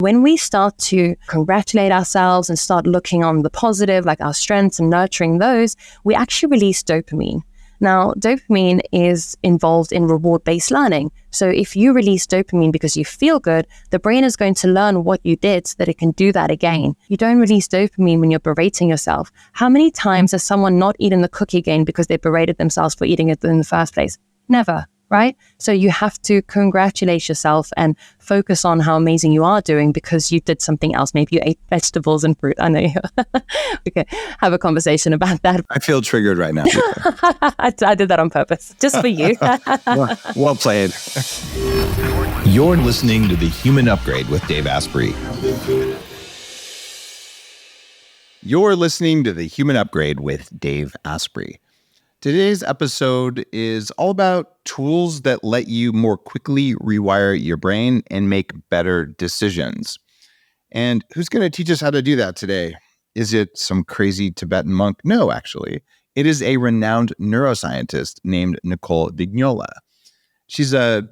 When we start to congratulate ourselves and start looking on the positive, like our strengths and nurturing those, we actually release dopamine. Now, dopamine is involved in reward-based learning. So if you release dopamine because you feel good, the brain is going to learn what you did so that it can do that again. You don't release dopamine when you're berating yourself. How many times has someone not eaten the cookie again because they berated themselves for eating it in the first place? Never, right? So you have to congratulate yourself and focus on how amazing you are doing because you did something else. Maybe you ate vegetables and fruit. I know we can have a conversation about that. I feel triggered right now. I did that on purpose, just for you. Well played. You're listening to The Human Upgrade with Dave Asprey. You're listening to The Human Upgrade with Dave Asprey. Today's episode is all about tools that let you more quickly rewire your brain and make better decisions. And who's going to teach us how to do that today? Is it some crazy Tibetan monk? No, actually. It is a renowned neuroscientist named Nicole Vignola. She's a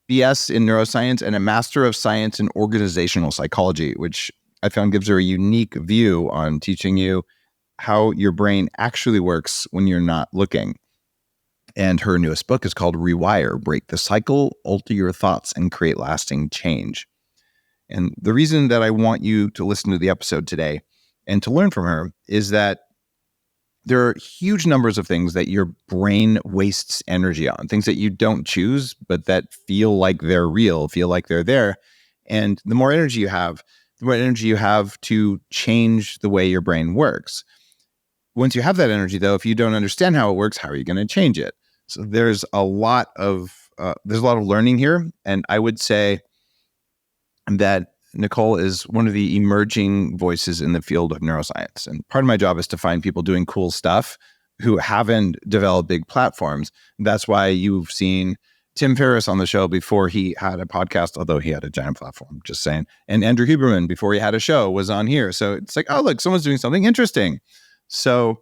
BS in neuroscience and a master of science in organizational psychology, which I found gives her a unique view on teaching you how your brain actually works when you're not looking. And her newest book is called Rewire, Break the Cycle, Alter Your Thoughts, and Create Lasting Change. And the reason that I want you to listen to the episode today and to learn from her is that there are huge numbers of things that your brain wastes energy on, things that you don't choose, but that feel like they're real, feel like they're there. And the more energy you have, the more energy you have to change the way your brain works. Once you have that energy, though, if you don't understand how it works, how are you going to change it? So there's a lot of learning here, and I would say that Nicole is one of the emerging voices in the field of neuroscience. And part of my job is to find people doing cool stuff who haven't developed big platforms. That's why you've seen Tim Ferriss on the show before he had a podcast, although he had a giant platform, just saying. And Andrew Huberman, before he had a show, was on here. So it's like, oh, look, someone's doing something interesting. So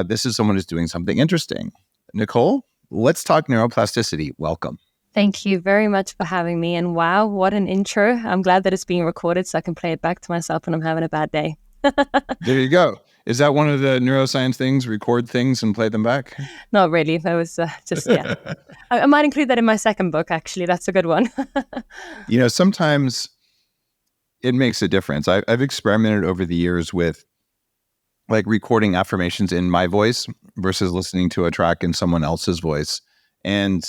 this is someone who's doing something interesting. Nicole, let's talk neuroplasticity. Welcome. Thank you very much for having me. And wow, what an intro. I'm glad that it's being recorded so I can play it back to myself when I'm having a bad day. There you go. Is that one of the neuroscience things, record things and play them back? Not really. That was yeah. I might include that in my second book, actually. That's a good one. Sometimes it makes a difference. I've experimented over the years with like recording affirmations in my voice versus listening to a track in someone else's voice. And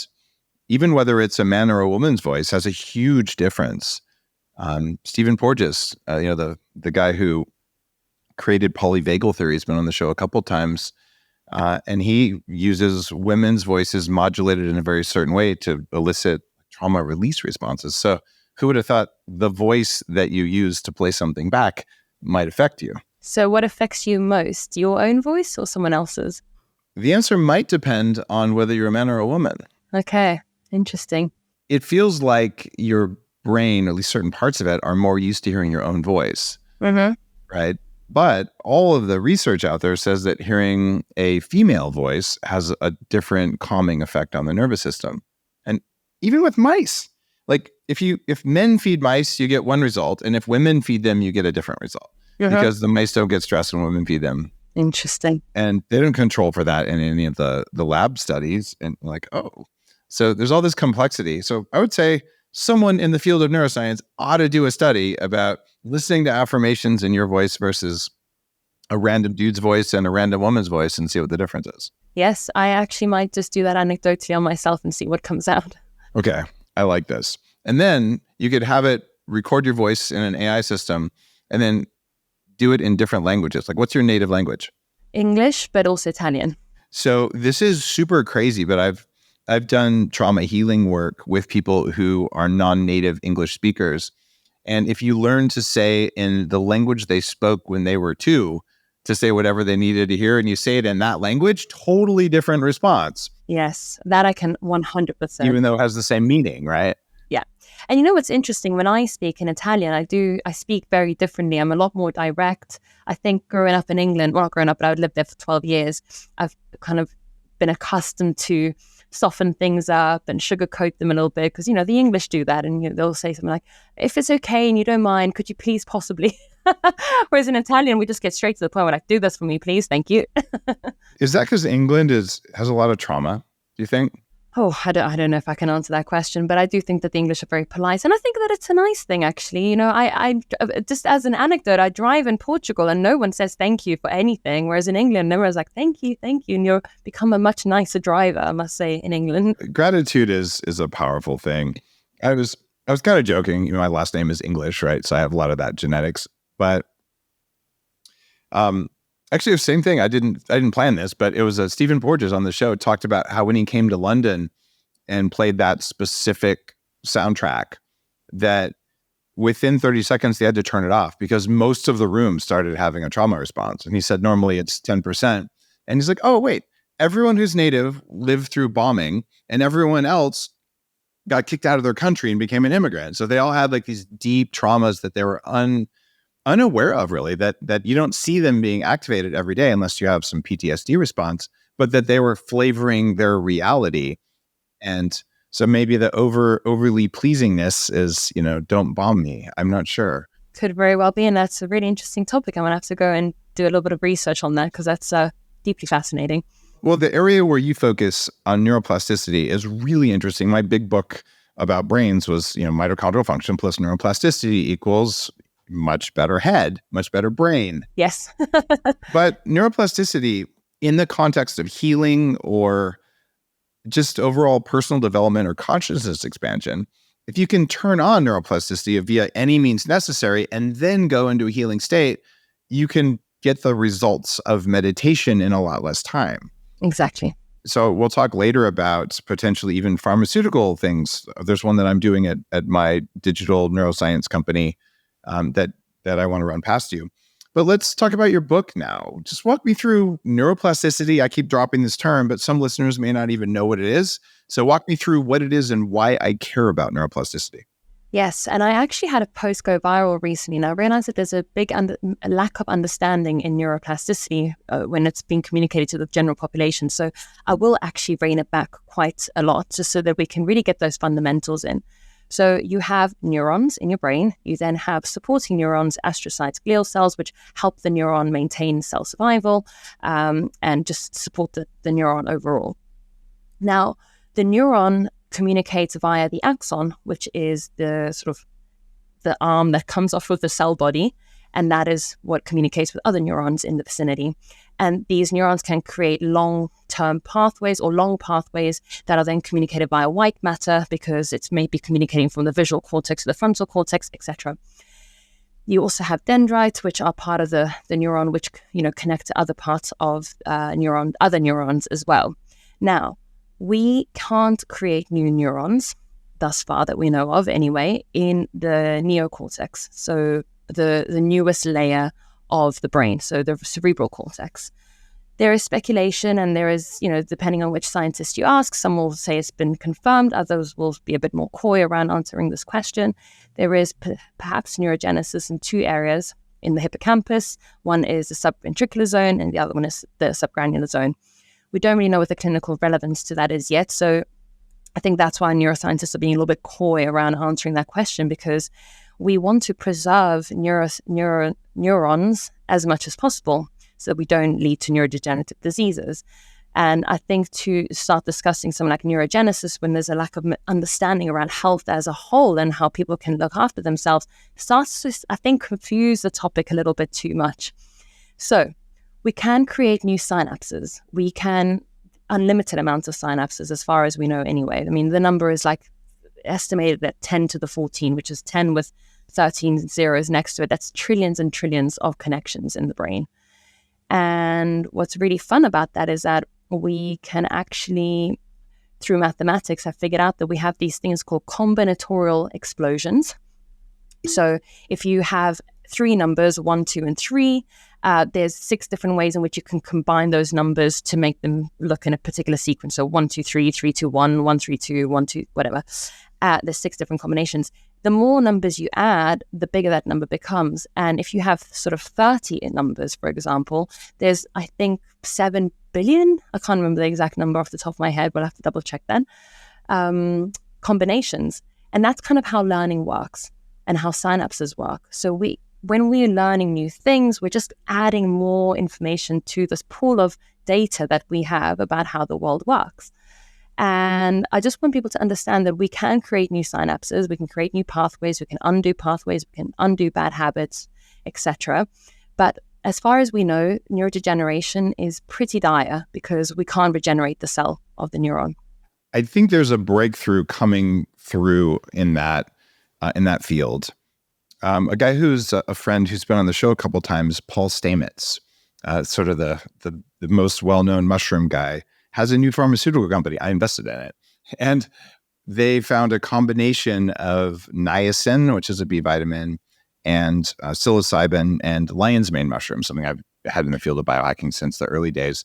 even whether it's a man or a woman's voice has a huge difference. Stephen Porges, the guy who created polyvagal theory, has been on the show a couple times. And he uses women's voices modulated in a very certain way to elicit trauma release responses. So who would have thought the voice that you use to play something back might affect you? So what affects you most, your own voice or someone else's? The answer might depend on whether you're a man or a woman. Okay, interesting. It feels like your brain, or at least certain parts of it, are more used to hearing your own voice, right? But all of the research out there says that hearing a female voice has a different calming effect on the nervous system. And even with mice, like if men feed mice, you get one result. And if women feed them, you get a different result. Because the mice don't get stressed when women feed them. Interesting. And they don't control for that in any of the lab studies. And so there's all this complexity. So I would say someone in the field of neuroscience ought to do a study about listening to affirmations in your voice versus a random dude's voice and a random woman's voice and see what the difference is. Yes, I actually might just do that anecdotally on myself and see what comes out. Okay, I like this. And then you could have it record your voice in an AI system and then do it in different languages. Like, what's your native language? English, but also Italian. So this is super crazy, but I've done trauma healing work with people who are non-native English speakers. And if you learn to say in the language they spoke when they were 2, to say whatever they needed to hear, and you say it in that language, totally different response. Yes, that I can 100%. Even though it has the same meaning, right? Yeah. And you know what's interesting? When I speak in Italian, I speak very differently. I'm a lot more direct. I think growing up in England, well, not growing up, but I lived there for 12 years. I've kind of been accustomed to soften things up and sugarcoat them a little bit, because, the English do that, and they'll say something like, if it's okay and you don't mind, could you please possibly? Whereas in Italian, we just get straight to the point. We're like, do this for me, please. Thank you. Is that because England has a lot of trauma, do you think? Oh, I don't know if I can answer that question, but I do think that the English are very polite. And I think that it's a nice thing, actually. I just as an anecdote, I drive in Portugal and no one says thank you for anything. Whereas in England, everyone's like, thank you. And you'll become a much nicer driver, I must say, in England. Gratitude is a powerful thing. I was kind of joking. My last name is English, right? So I have a lot of that genetics. But actually, the same thing. I didn't plan this, but it was Stephen Porges on the show talked about how when he came to London and played that specific soundtrack, that within 30 seconds they had to turn it off because most of the room started having a trauma response. And he said normally it's 10%. And he's like, oh, wait, everyone who's native lived through bombing and everyone else got kicked out of their country and became an immigrant. So they all had like these deep traumas that they were unaware of, really, that you don't see them being activated every day unless you have some PTSD response, but that they were flavoring their reality. And so maybe the overly pleasingness is, don't bomb me. I'm not sure. Could very well be. And that's a really interesting topic. I'm going to have to go and do a little bit of research on that because that's deeply fascinating. Well, the area where you focus on neuroplasticity is really interesting. My big book about brains was, mitochondrial function plus neuroplasticity equals much better head, much better brain. Yes. But neuroplasticity in the context of healing or just overall personal development or consciousness expansion, if you can turn on neuroplasticity via any means necessary and then go into a healing state, you can get the results of meditation in a lot less time. Exactly. So we'll talk later about potentially even pharmaceutical things. There's one that I'm doing at my digital neuroscience company that I want to run past you. But let's talk about your book now. Just walk me through neuroplasticity. I keep dropping this term, but some listeners may not even know what it is. So walk me through what it is and why I care about neuroplasticity. Yes, and I actually had a post go viral recently, and I realized that there's a big lack of understanding in neuroplasticity when it's being communicated to the general population. So I will actually rein it back quite a lot, just so that we can really get those fundamentals in. So you have neurons in your brain. You then have supporting neurons, astrocytes, glial cells, which help the neuron maintain cell survival and just support the neuron overall. Now, the neuron communicates via the axon, which is the sort of the arm that comes off of the cell body, and that is what communicates with other neurons in the vicinity. And these neurons can create long-term pathways or long pathways that are then communicated via white matter because it's maybe communicating from the visual cortex to the frontal cortex, etc. You also have dendrites, which are part of the neuron, which connect to other parts of other neurons as well. Now, we can't create new neurons, thus far that we know of anyway, in the neocortex, so the newest layer of the brain, so the cerebral cortex. There is speculation, and there is, depending on which scientist you ask, some will say it's been confirmed, others will be a bit more coy around answering this question. There is perhaps neurogenesis in two areas in the hippocampus. One is the subventricular zone, and the other one is the subgranular zone. We don't really know what the clinical relevance to that is yet. So I think that's why neuroscientists are being a little bit coy around answering that question, because we want to preserve neurons as much as possible so that we don't lead to neurodegenerative diseases. And I think to start discussing something like neurogenesis when there's a lack of understanding around health as a whole and how people can look after themselves starts to, I think, confuse the topic a little bit too much. So we can create new synapses. We can unlimited amounts of synapses as far as we know anyway. I mean, the number is like estimated at 10 to the 14, which is 10 with 13 zeros next to it. That's trillions and trillions of connections in the brain. And what's really fun about that is that we can actually, through mathematics, have figured out that we have these things called combinatorial explosions. So if you have three numbers, 1, 2, and 3, there's 6 different ways in which you can combine those numbers to make them look in a particular sequence. So 1, 2, 3, 3, 2, 1, 1, 3, 2, 1, 2, whatever. There's 6 different combinations. the more numbers you add, the bigger that number becomes. And if you have sort of 30 numbers, for example, there's, I think, 7 billion. I can't remember the exact number off the top of my head, but I'll have to double check then. Combinations. And that's kind of how learning works and how synapses work. So when we're learning new things, we're just adding more information to this pool of data that we have about how the world works. And I just want people to understand that we can create new synapses, we can create new pathways, we can undo pathways, we can undo bad habits, etc. But as far as we know, neurodegeneration is pretty dire because we can't regenerate the cell of the neuron. I think there's a breakthrough coming through in that field. A guy who's a friend who's been on the show a couple of times, Paul Stamets, sort of the most well-known mushroom guy, has a new pharmaceutical company. I invested in it. And they found a combination of niacin, which is a B vitamin, and psilocybin and lion's mane mushroom, something I've had in the field of biohacking since the early days.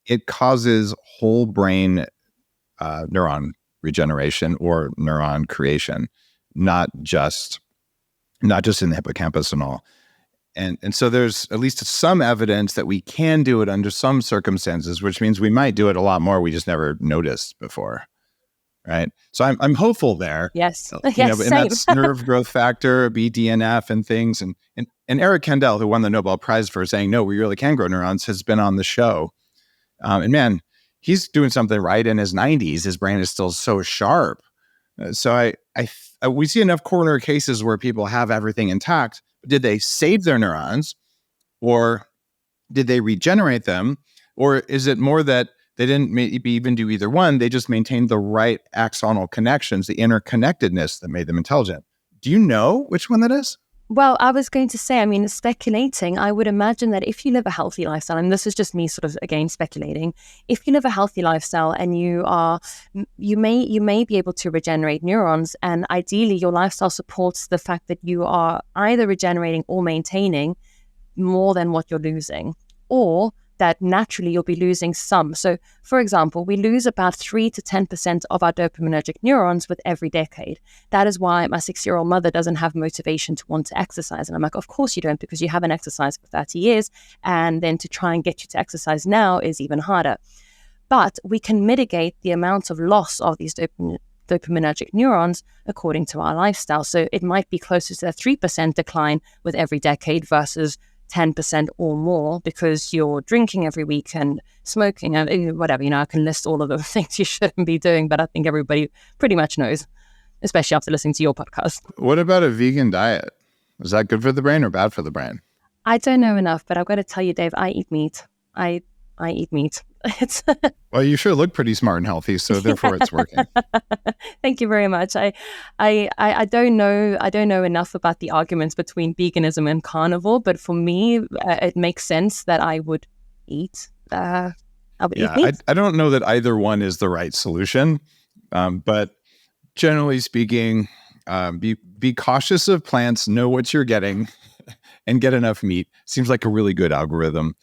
It causes whole brain neuron regeneration or neuron creation, not just in the hippocampus and all. And so there's at least some evidence that we can do it under some circumstances, which means we might do it a lot more we just never noticed before, right? So I'm hopeful there. Yes, and that's nerve growth factor, BDNF, and things. And Eric Kandel, who won the Nobel Prize for saying no, we really can grow neurons, has been on the show. And man, he's doing something right in his 90s. His brain is still so sharp. So we see enough corner cases where people have everything intact. Did they save their neurons, or did they regenerate them? Or is it more that they didn't maybe even do either one? They just maintained the right axonal connections, the interconnectedness that made them intelligent. Do you know which one that is? Well, I was going to say, speculating, I would imagine that if you live a healthy lifestyle, and this is just me sort of, again, speculating, if you live a healthy lifestyle and you may be able to regenerate neurons, and ideally your lifestyle supports the fact that you are either regenerating or maintaining more than what you're losing, or that naturally you'll be losing some. So, for example, we lose about 3 to 10% of our dopaminergic neurons with every decade. That is why my 6-year-old mother doesn't have motivation to want to exercise. And I'm like, of course you don't, because you haven't exercised for 30 years. And then to try and get you to exercise now is even harder. But we can mitigate the amount of loss of these dopaminergic neurons according to our lifestyle. So it might be closer to a 3% decline with every decade versus 10% or more because you're drinking every week and smoking and whatever. I can list all of the things you shouldn't be doing, but I think everybody pretty much knows, especially after listening to your podcast. What about a vegan diet? Is that good for the brain or bad for the brain? I don't know enough, but I've got to tell you, Dave, I eat meat. I eat meat. Well, you sure look pretty smart and healthy, so therefore it's working. Thank you very much. I don't know enough about the arguments between veganism and carnivore, but for me, it makes sense that I would eat. Eat meat. I don't know that either one is the right solution, but generally speaking, be cautious of plants. Know what you're getting, and get enough meat. Seems like a really good algorithm.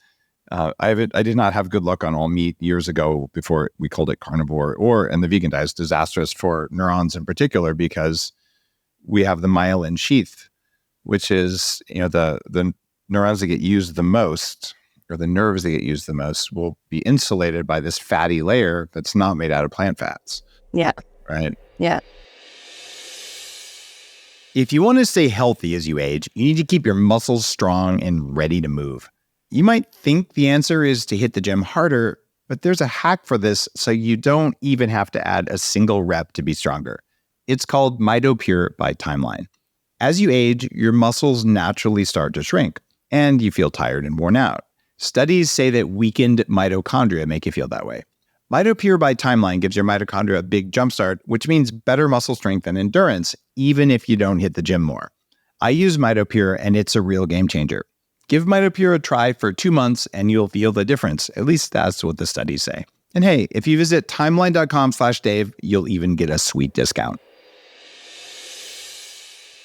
I did not have good luck on all meat years ago before we called it carnivore, and the vegan diet is disastrous for neurons in particular because we have the myelin sheath, which is, the neurons that get used the most, or the nerves that get used the most, will be insulated by this fatty layer that's not made out of plant fats. Yeah. Right? Yeah. If you want to stay healthy as you age, you need to keep your muscles strong and ready to move. You might think the answer is to hit the gym harder, but there's a hack for this so you don't even have to add a single rep to be stronger. It's called MitoPure by Timeline. As you age, your muscles naturally start to shrink, and you feel tired and worn out. Studies say that weakened mitochondria make you feel that way. MitoPure by Timeline gives your mitochondria a big jumpstart, which means better muscle strength and endurance, even if you don't hit the gym more. I use MitoPure, and it's a real game changer. Give MitoPure a try for 2 months and you'll feel the difference. At least that's what the studies say. And hey, if you visit timeline.com/Dave, you'll even get a sweet discount.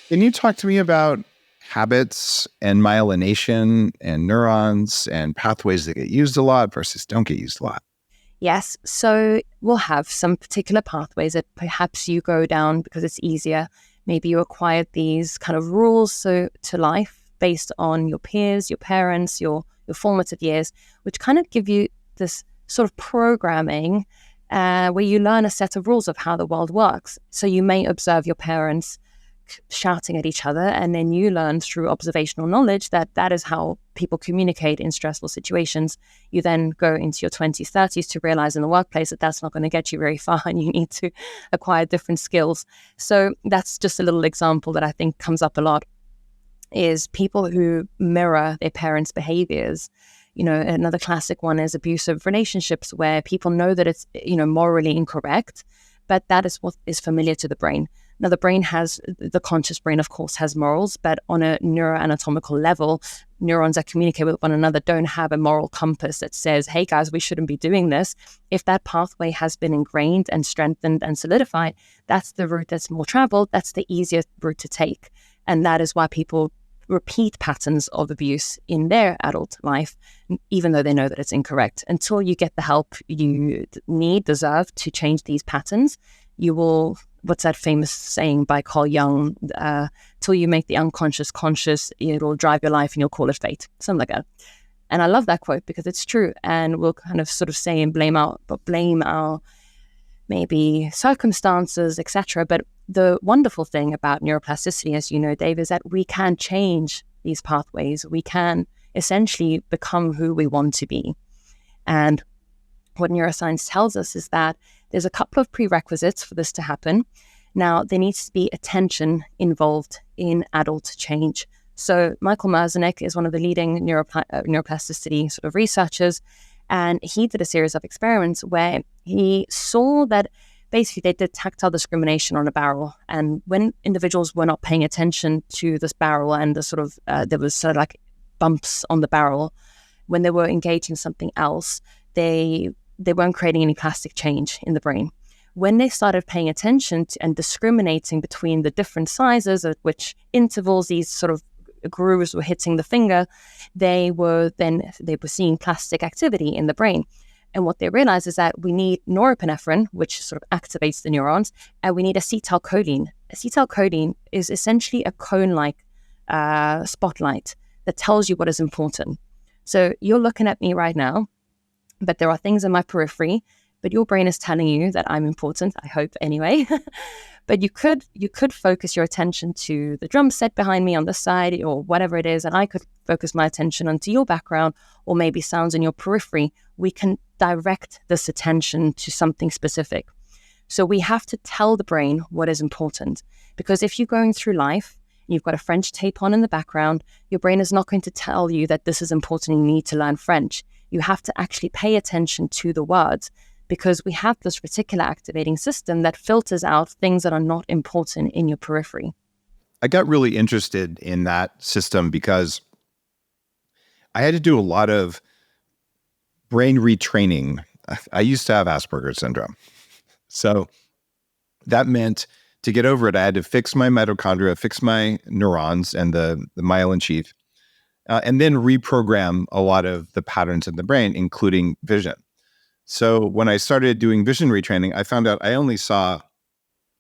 Can you talk to me about habits and myelination and neurons and pathways that get used a lot versus don't get used a lot? Yes. So we'll have some particular pathways that perhaps you go down because it's easier. Maybe you acquired these kind of rules to life based on your peers, your parents, your formative years, which kind of give you this sort of programming where you learn a set of rules of how the world works. So you may observe your parents shouting at each other, and then you learn through observational knowledge that that is how people communicate in stressful situations. You then go into your 20s, 30s to realize in the workplace that that's not going to get you very far, and you need to acquire different skills. So that's just a little example that I think comes up a lot, is people who mirror their parents' behaviors. Another classic one is abusive relationships, where people know that it's, morally incorrect, but that is what is familiar to the brain. Now, the conscious brain, of course, has morals, but on a neuroanatomical level, neurons that communicate with one another don't have a moral compass that says, hey, guys, we shouldn't be doing this. If that pathway has been ingrained and strengthened and solidified, that's the route that's more traveled. That's the easiest route to take. And that is why people repeat patterns of abuse in their adult life, even though they know that it's incorrect. Until you get the help you deserve to change these patterns, you will, what's that famous saying by Carl Jung, till you make the unconscious conscious, it'll drive your life and you'll call it fate, something like that. And I love that quote because it's true. And we'll kind of sort of say and blame our maybe circumstances, etc. But the wonderful thing about neuroplasticity, as you know, Dave, is that we can change these pathways. We can essentially become who we want to be. And what neuroscience tells us is that there's a couple of prerequisites for this to happen. Now, there needs to be attention involved in adult change. So Michael Merzenich is one of the leading neuroplasticity sort of researchers, and he did a series of experiments where he saw that basically they did tactile discrimination on a barrel. And when individuals were not paying attention to this barrel and the sort of, there was sort of like bumps on the barrel, when they were engaged in something else, they weren't creating any plastic change in the brain. When they started paying attention to and discriminating between the different sizes at which intervals these sort of grooves were hitting the finger, they were seeing plastic activity in the brain. And what they realized is that we need norepinephrine, which sort of activates the neurons, and we need acetylcholine. Acetylcholine is essentially a cone-like spotlight that tells you what is important. So you're looking at me right now, but there are things in my periphery, but your brain is telling you that I'm important, I hope anyway. But you could focus your attention to the drum set behind me on the side or whatever it is, and I could focus my attention onto your background or maybe sounds in your periphery. We can direct this attention to something specific. So we have to tell the brain what is important, because if you're going through life, you've got a French tape on in the background, your brain is not going to tell you that this is important and you need to learn French. You have to actually pay attention to the words, because we have this reticular activating system that filters out things that are not important in your periphery. I got really interested in that system because I had to do a lot of brain retraining. I used to have Asperger's syndrome. So that meant to get over it, I had to fix my mitochondria, fix my neurons and the myelin sheath, and then reprogram a lot of the patterns in the brain, including vision. So when I started doing vision retraining, I found out I only saw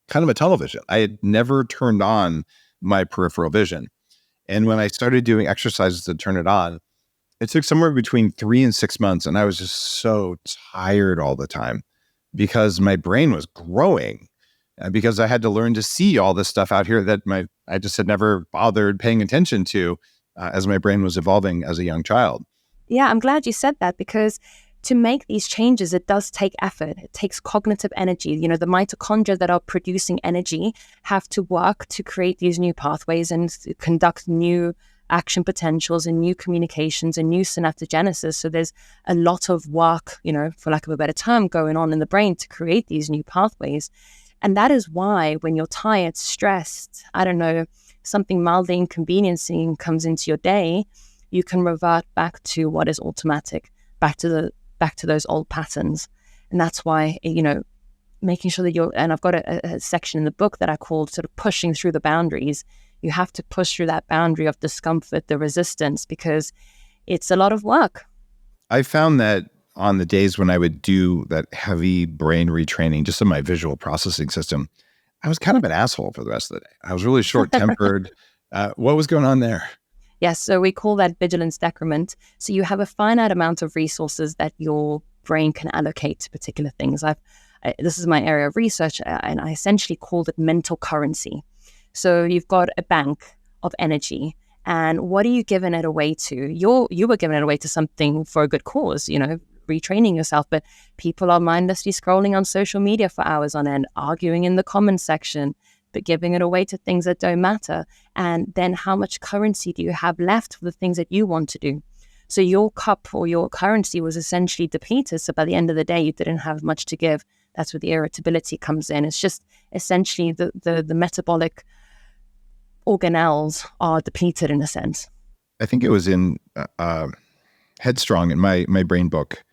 kind of a tunnel vision. I had never turned on my peripheral vision. And when I started doing exercises to turn it on, it took somewhere between 3 and 6 months. And I was just so tired all the time because my brain was growing, because I had to learn to see all this stuff out here that I just had never bothered paying attention to as my brain was evolving as a young child. Yeah, I'm glad you said that, because to make these changes, it does take effort. It takes cognitive energy. The mitochondria that are producing energy have to work to create these new pathways and conduct new action potentials and new communications and new synaptogenesis. So there's a lot of work, for lack of a better term, going on in the brain to create these new pathways. And that is why when you're tired, stressed, something mildly inconveniencing comes into your day, you can revert back to what is automatic, back to those old patterns. And that's why, making sure that and I've got a section in the book that I called sort of pushing through the boundaries. You have to push through that boundary of discomfort, the resistance, because it's a lot of work. I found that on the days when I would do that heavy brain retraining, just in my visual processing system, I was kind of an asshole for the rest of the day. I was really short-tempered. What was going on there? Yes, so we call that vigilance decrement. So you have a finite amount of resources that your brain can allocate to particular things. This is my area of research, and I essentially called it mental currency. So you've got a bank of energy, and what are you giving it away to? You were giving it away to something for a good cause, retraining yourself, but people are mindlessly scrolling on social media for hours on end, arguing in the comments section, but giving it away to things that don't matter. And then how much currency do you have left for the things that you want to do? So your cup or your currency was essentially depleted. So by the end of the day, you didn't have much to give. That's where the irritability comes in. It's just essentially the metabolic organelles are depleted in a sense. I think it was in Headstrong in my brain book.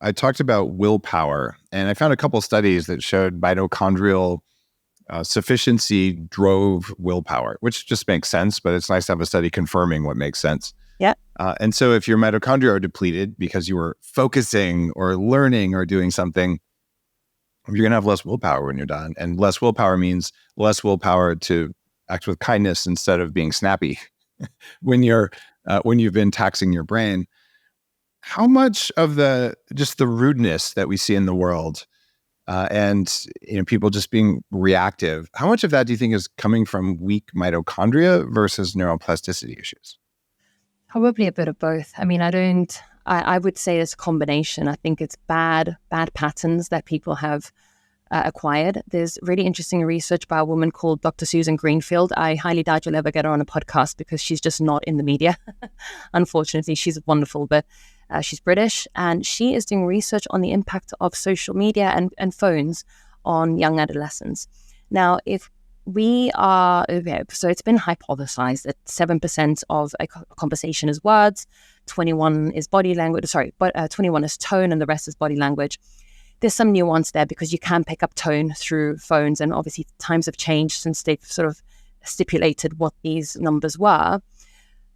I talked about willpower, and I found a couple studies that showed mitochondrial sufficiency drove willpower, which just makes sense, but it's nice to have a study confirming what makes sense. Yeah. And so if your mitochondria are depleted because you were focusing or learning or doing something, you're going to have less willpower when you're done. And less willpower means less willpower to act with kindness instead of being snappy when you've been taxing your brain. How much of the rudeness that we see in the world and people just being reactive, how much of that do you think is coming from weak mitochondria versus neuroplasticity issues? Probably a bit of both. I mean, I would say it's a combination. I think it's bad patterns that people have acquired. There's really interesting research by a woman called Dr. Susan Greenfield. I highly doubt you'll ever get her on a podcast because she's just not in the media. Unfortunately, she's wonderful, but she's British, and she is doing research on the impact of social media and phones on young adolescents. Now, if we are, so it's been hypothesized that 7% of a conversation is words, 21 is body language, 21 is tone, and the rest is body language. There's some nuance there because you can pick up tone through phones, and obviously times have changed since they've sort of stipulated what these numbers were.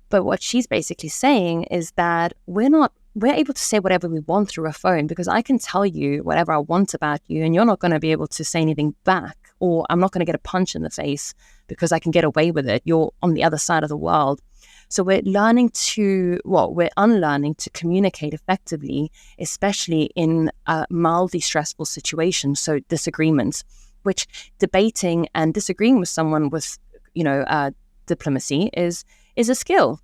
But what she's basically saying is that we're able to say whatever we want through a phone, because I can tell you whatever I want about you and you're not going to be able to say anything back, or I'm not going to get a punch in the face because I can get away with it. You're on the other side of the world. So we're unlearning to communicate effectively, especially in mildly stressful situations. So disagreements, which debating and disagreeing with someone with, diplomacy is a skill.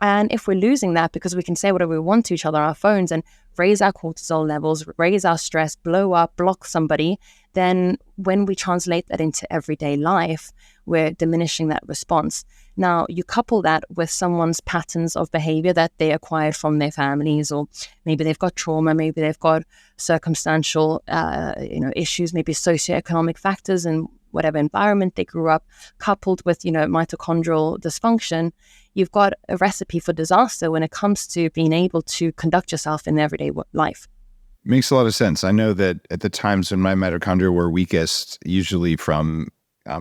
And if we're losing that because we can say whatever we want to each other on our phones and raise our cortisol levels, raise our stress, blow up, block somebody, then when we translate that into everyday life, we're diminishing that response. Now, you couple that with someone's patterns of behavior that they acquired from their families, or maybe they've got trauma, maybe they've got circumstantial issues, maybe socioeconomic factors in whatever environment they grew up, coupled with, mitochondrial dysfunction. You've got a recipe for disaster when it comes to being able to conduct yourself in everyday life. Makes a lot of sense. I know that at the times when my mitochondria were weakest, usually from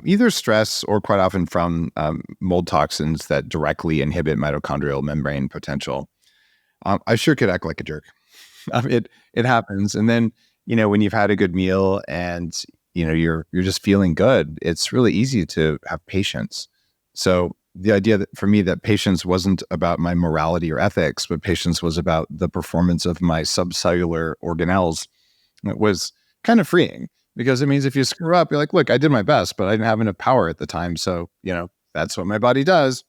either stress or quite often from mold toxins that directly inhibit mitochondrial membrane potential, I sure could act like a jerk. It happens. And then, when you've had a good meal and, you're just feeling good, it's really easy to have patience. So the idea that for me that patience wasn't about my morality or ethics, but patience was about the performance of my subcellular organelles, it was kind of freeing, because it means if you screw up, you're like, look, I did my best, but I didn't have enough power at the time. So, that's what my body does.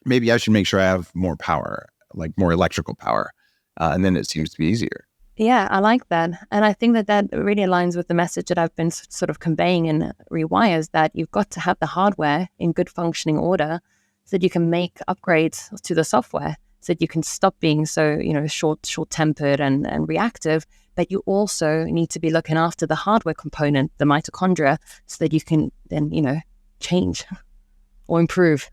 Maybe I should make sure I have more power, like more electrical power. And then it seems to be easier. Yeah, I like that. And I think that really aligns with the message that I've been sort of conveying in Rewires, that you've got to have the hardware in good functioning order so that you can make upgrades to the software, so that you can stop being so, short-tempered and reactive. But you also need to be looking after the hardware component, the mitochondria, so that you can then, change or improve.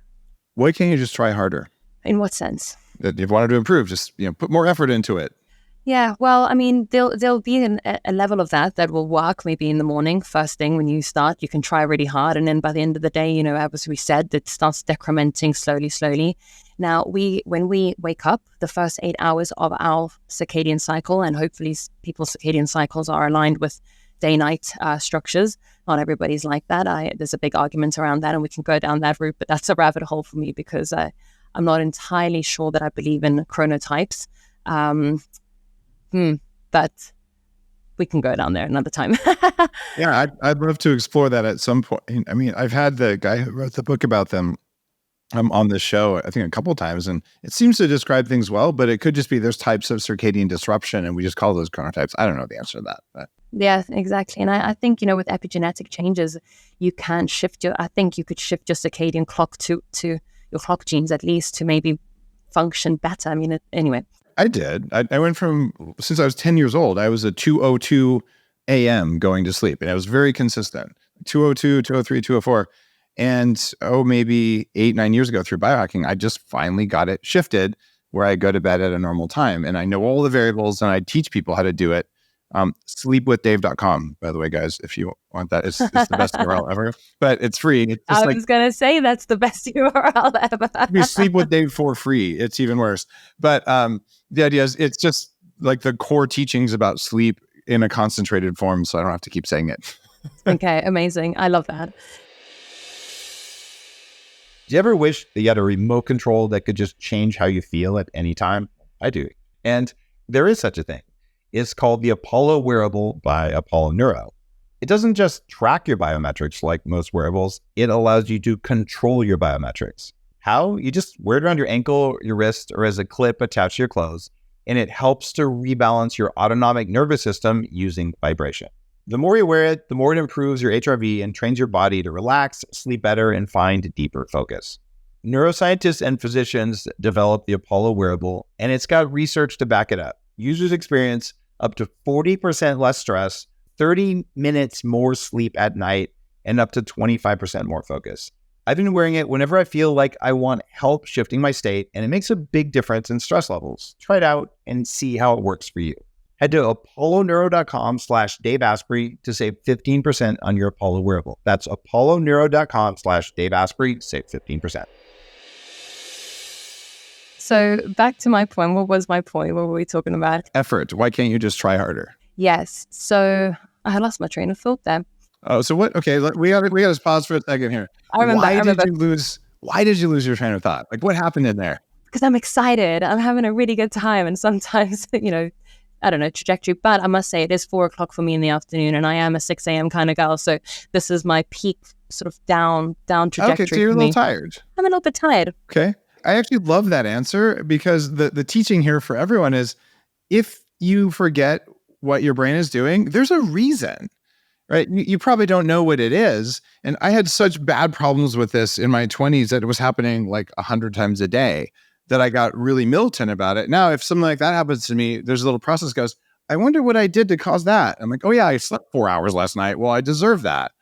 Why can't you just try harder? In what sense? That if you wanted to improve, just put more effort into it. Yeah, well, I mean, there'll be a level of that will work maybe in the morning, first thing when you start. You can try really hard, and then by the end of the day, as we said, it starts decrementing slowly. Now, when we wake up, the first 8 hours of our circadian cycle, and hopefully people's circadian cycles are aligned with day-night structures. Not everybody's like that. There's a big argument around that, and we can go down that route, but that's a rabbit hole for me because I'm not entirely sure that I believe in chronotypes. But we can go down there another time. Yeah, I'd love to explore that at some point. I mean, I've had the guy who wrote the book about them on the show, I think a couple of times, and it seems to describe things well, but it could just be there's types of circadian disruption, and we just call those chronotypes. I don't know the answer to that. But. Yeah, exactly. And I think, with epigenetic changes, you can shift I think you could shift your circadian clock to your clock genes at least to maybe function better. I mean, anyway. I did. I went from, since I was 10 years old, I was a 2:02 a.m. going to sleep, and I was very consistent. 2:02, 2:03, 2:04. And maybe 8-9 years ago through biohacking, I just finally got it shifted where I go to bed at a normal time. And I know all the variables, and I teach people how to do it. Sleepwithdave.com, by the way, guys, if you want that. It's the best URL ever, but it's free. It's just I was going to say that's the best URL ever. If you sleep with Dave for free, it's even worse. But the idea is it's just like the core teachings about sleep in a concentrated form, so I don't have to keep saying it. Okay, amazing. I love that. Do you ever wish that you had a remote control that could just change how you feel at any time? I do. And there is such a thing. It's called the Apollo wearable by Apollo Neuro. It doesn't just track your biometrics like most wearables. It allows you to control your biometrics. How? You just wear it around your ankle, your wrist, or as a clip attached to your clothes, and it helps to rebalance your autonomic nervous system using vibration. The more you wear it, the more it improves your HRV and trains your body to relax, sleep better, and find deeper focus. Neuroscientists and physicians developed the Apollo wearable, and it's got research to back it up. Users experience up to 40% less stress, 30 minutes more sleep at night, and up to 25% more focus. I've been wearing it whenever I feel like I want help shifting my state, and it makes a big difference in stress levels. Try it out and see how it works for you. Head to apolloneuro.com/Dave Asprey to save 15% on your Apollo wearable. That's apolloneuro.com/Dave Asprey, save 15%. So back to my point. What was my point? What were we talking about? Effort. Why can't you just try harder? Yes. So I had lost my train of thought there. Oh, so what? Okay, we got to pause for a second here. I remember. Why did you lose your train of thought? Like, what happened in there? Because I'm excited. I'm having a really good time, and sometimes, I don't know, trajectory. But I must say, it is 4:00 for me in the afternoon, and I am a 6 a.m. kind of girl. So this is my peak sort of down trajectory. Okay, so you're a little tired. I'm a little bit tired. Okay. I actually love that answer because the teaching here for everyone is if you forget what your brain is doing, there's a reason, right? You probably don't know what it is. And I had such bad problems with this in my 20s that it was happening like 100 times a day that I got really militant about it. Now, if something like that happens to me, there's a little process goes, I wonder what I did to cause that. I'm like, oh yeah, I slept 4 hours last night. Well, I deserve that.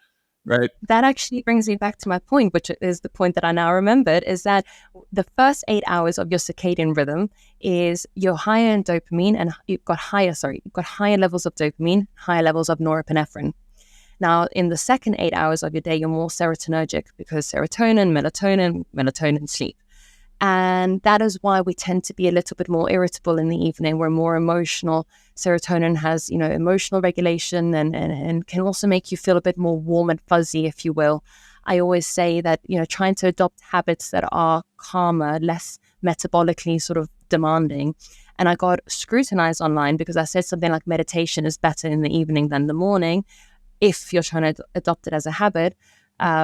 Right. That actually brings me back to my point, which is the point that I now remembered, is that the first 8 hours of your circadian rhythm is you're higher in dopamine and you've got higher levels of dopamine, higher levels of norepinephrine. Now, in the second 8 hours of your day, you're more serotonergic because serotonin, melatonin, sleep. And that is why we tend to be a little bit more irritable in the evening. We're more emotional. Serotonin has, emotional regulation and can also make you feel a bit more warm and fuzzy, if you will. I always say that, trying to adopt habits that are calmer, less metabolically sort of demanding. And I got scrutinized online because I said something like meditation is better in the evening than the morning if you're trying to adopt it as a habit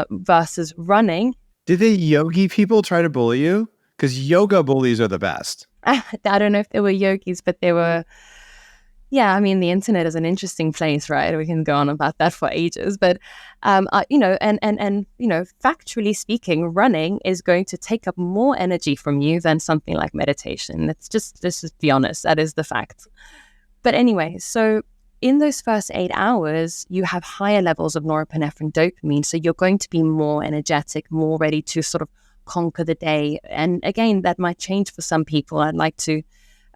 versus running. Did the yogi people try to bully you? Because yoga bullies are the best. I don't know if they were yogis, but they were, yeah, I mean, the internet is an interesting place, right? We can go on about that for ages. But, factually speaking, running is going to take up more energy from you than something like meditation. Let's just be honest. That is the fact. But anyway, so in those first 8 hours, you have higher levels of norepinephrine, dopamine. So you're going to be more energetic, more ready to sort of conquer the day. And again, that might change for some people. I'd like to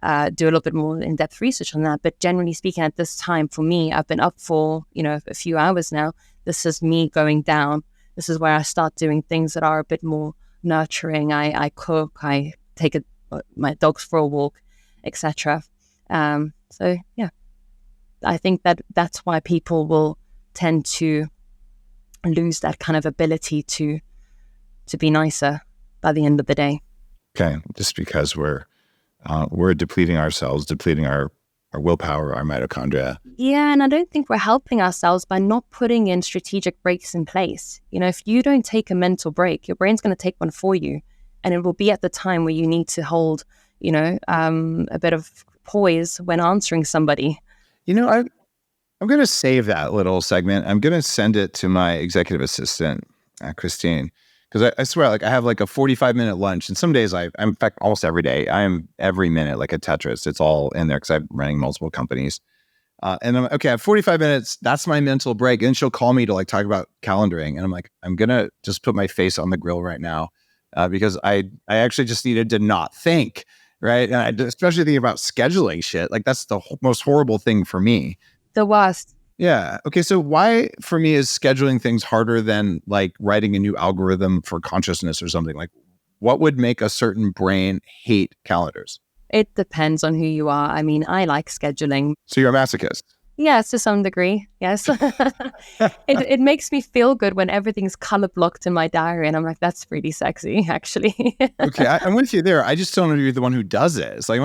do a little bit more in-depth research on that. But generally speaking, at this time, for me, I've been up for, a few hours now. This is me going down. This is where I start doing things that are a bit more nurturing. I cook, I take, my dogs for a walk, etc. So yeah. I think that that's why people will tend to lose that kind of ability to be nicer by the end of the day. Okay, just because we're depleting ourselves, depleting our willpower, our mitochondria. Yeah, and I don't think we're helping ourselves by not putting in strategic breaks in place. If you don't take a mental break, your brain's going to take one for you, and it will be at the time where you need to hold, a bit of poise when answering somebody. I'm going to save that little segment. I'm going to send it to my executive assistant, Christine, because I swear, like I have like a 45-minute lunch, and some days I'm in fact almost every day. I am every minute like a Tetris. It's all in there because I'm running multiple companies. And I'm okay. I have 45 minutes. That's my mental break. And she'll call me to like talk about calendaring, and I'm like, I'm gonna just put my face on the grill right now because I actually just needed to not think, right? And especially thinking about scheduling shit. Like that's the most horrible thing for me. The worst. Yeah. Okay. So why, for me, is scheduling things harder than like writing a new algorithm for consciousness or something? Like, what would make a certain brain hate calendars? It depends on who you are. I mean, I like scheduling. So you're a masochist? Yes, to some degree. Yes. It makes me feel good when everything's color blocked in my diary. And I'm like, that's really sexy, actually. Okay. I'm with you there. I just don't want to be the one who does it. It's like,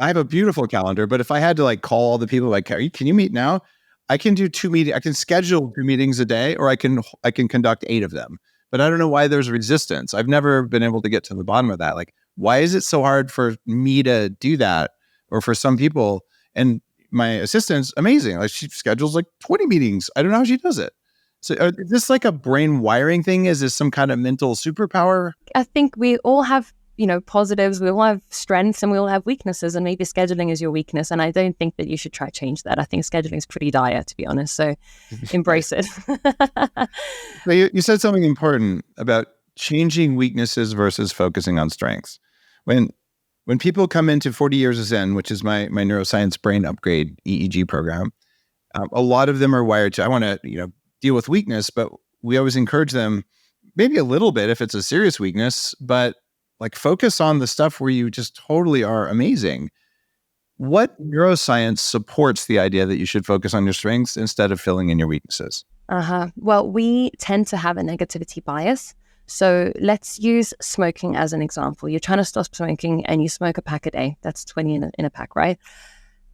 I have a beautiful calendar, but if I had to like call all the people like, can you meet now? I can do 2 meetings. I can schedule 2 meetings a day, or I can conduct 8 of them. But I don't know why there's resistance. I've never been able to get to the bottom of that. Like, why is it so hard for me to do that, or for some people? And my assistant's amazing. Like she schedules like 20 meetings. I don't know how she does it. So is this like a brain wiring thing? Is this some kind of mental superpower? I think we all have positives, we all have strengths, and we all have weaknesses, and maybe scheduling is your weakness. And I don't think that you should try to change that. I think scheduling is pretty dire, to be honest. So embrace it. So you said something important about changing weaknesses versus focusing on strengths. When people come into 40 Years of Zen, which is my neuroscience brain upgrade EEG program, a lot of them are wired to, I want to deal with weakness, but we always encourage them maybe a little bit if it's a serious weakness, but like focus on the stuff where you just totally are amazing. What neuroscience supports the idea that you should focus on your strengths instead of filling in your weaknesses? Well, we tend to have a negativity bias. So let's use smoking as an example. You're trying to stop smoking and you smoke a pack a day. That's 20 in a pack, right?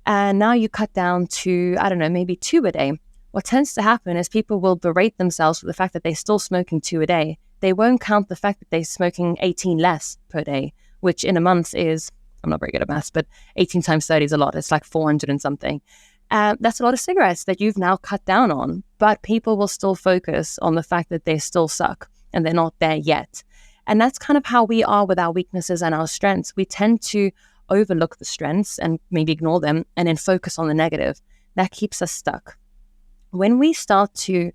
And now you cut down to, I don't know, maybe 2 a day. What tends to happen is people will berate themselves for the fact that they're still smoking 2 a day. They won't count the fact that they're smoking 18 less per day, which in a month is, I'm not very good at maths, but 18 times 30 is a lot. It's like 400 and something. That's a lot of cigarettes that you've now cut down on, but people will still focus on the fact that they still suck and they're not there yet. And that's kind of how we are with our weaknesses and our strengths. We tend to overlook the strengths and maybe ignore them and then focus on the negative. That keeps us stuck. When we start to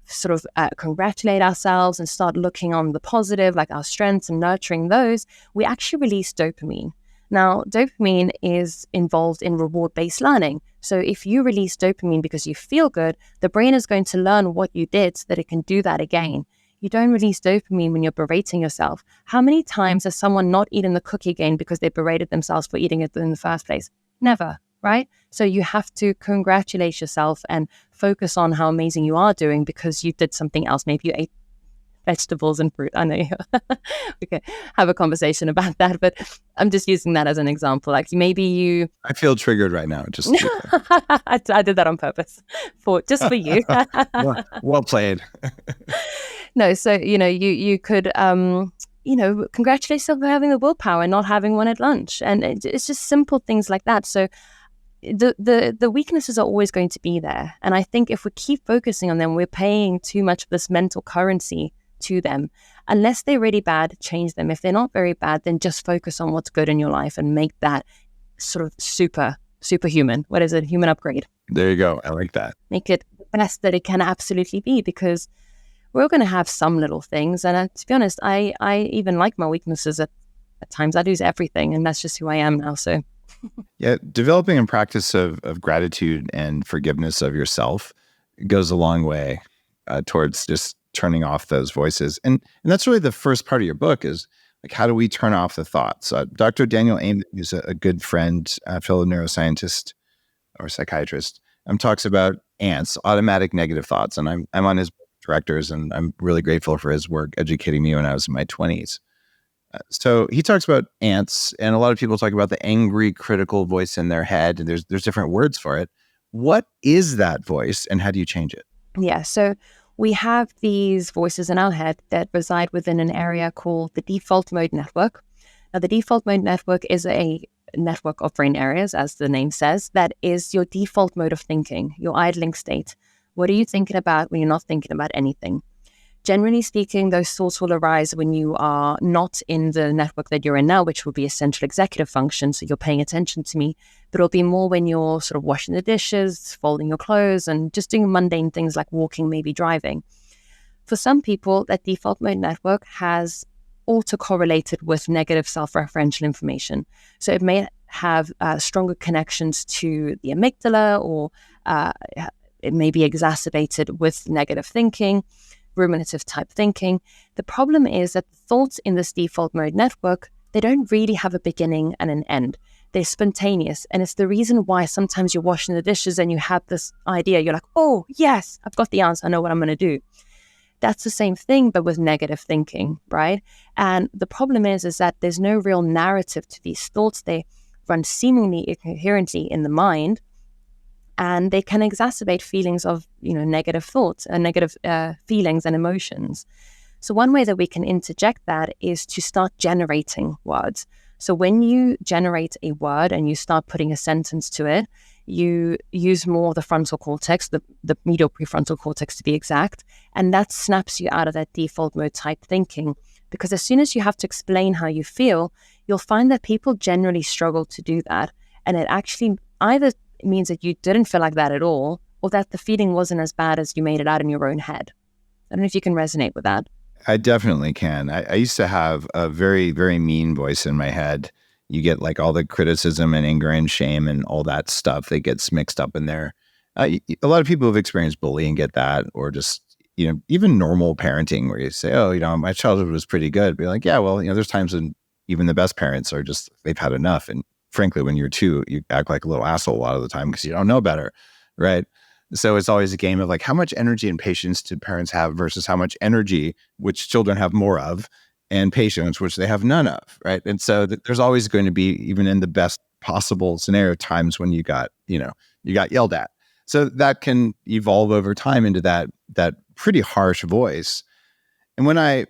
sort of congratulate ourselves and start looking on the positive, like our strengths, and nurturing those, we actually release dopamine. Now, dopamine is involved in reward-based learning. So if you release dopamine because you feel good, the brain is going to learn what you did so that it can do that again. You don't release dopamine when you're berating yourself. How many times has someone not eaten the cookie again because they berated themselves for eating it in the first place? Never, right? So you have to congratulate yourself and focus on how amazing you are doing because you did something else. Maybe you ate vegetables and fruit. I know we can have a conversation about that, but I'm just using that as an example. Like maybe you... I feel triggered right now. Just I did that on purpose for you. Well played. No, so you could congratulate yourself for having the willpower and not having one at lunch, and it's just simple things like that. So the weaknesses are always going to be there, and I think if we keep focusing on them, we're paying too much of this mental currency to them. Unless they're really bad, change them. If they're not very bad, then just focus on what's good in your life and make that sort of superhuman. What is it? Human upgrade. There you go. I like that. Make it the best that it can absolutely be, because we're going to have some little things. And to be honest, I even like my weaknesses at times. I lose everything, and that's just who I am now. So yeah, developing a practice of gratitude and forgiveness of yourself goes a long way towards just turning off those voices. And that's really the first part of your book is like, how do we turn off the thoughts? Dr. Daniel Amen, who's a good friend, fellow neuroscientist or psychiatrist, talks about ants, automatic negative thoughts. And I'm on his board of directors, and I'm really grateful for his work educating me when I was in my 20s. So he talks about ants, and a lot of people talk about the angry, critical voice in their head. And there's different words for it. What is that voice, and how do you change it? Yeah, so we have these voices in our head that reside within an area called the default mode network. Now, the default mode network is a network of brain areas, as the name says, that is your default mode of thinking, your idling state. What are you thinking about when you're not thinking about anything? Generally speaking, those thoughts will arise when you are not in the network that you're in now, which will be a central executive function. So you're paying attention to me, but it'll be more when you're sort of washing the dishes, folding your clothes, and just doing mundane things like walking, maybe driving. For some people, that default mode network has autocorrelated with negative self-referential information. So it may have stronger connections to the amygdala, or it may be exacerbated with negative thinking, ruminative type thinking. The problem is that the thoughts in this default mode network, they don't really have a beginning and an end. They're spontaneous. And it's the reason why sometimes you're washing the dishes and you have this idea. You're like, oh, yes, I've got the answer. I know what I'm going to do. That's the same thing, but with negative thinking, right? And the problem is that there's no real narrative to these thoughts. They run seemingly incoherently in the mind, and they can exacerbate feelings of, negative thoughts and negative feelings and emotions. So one way that we can interject that is to start generating words. So when you generate a word and you start putting a sentence to it, you use more of the frontal cortex, the medial prefrontal cortex to be exact, and that snaps you out of that default mode type thinking. Because as soon as you have to explain how you feel, you'll find that people generally struggle to do that. And it actually either means that you didn't feel like that at all, or that the feeling wasn't as bad as you made it out in your own head. I don't know if you can resonate with that. I definitely can. I used to have a very, very mean voice in my head. You get like all the criticism and anger and shame and all that stuff that gets mixed up in there. A lot of people who've experienced bullying get that, or just, even normal parenting where you say, oh, my childhood was pretty good. Be like, yeah, well, there's times when even the best parents are just, they've had enough. And frankly, when you're 2, you act like a little asshole a lot of the time because you don't know better, right? So it's always a game of like, how much energy and patience do parents have versus how much energy, which children have more of, and patience, which they have none of, right? And so there's always going to be, even in the best possible scenario, times when you got yelled at. So that can evolve over time into that pretty harsh voice. And when I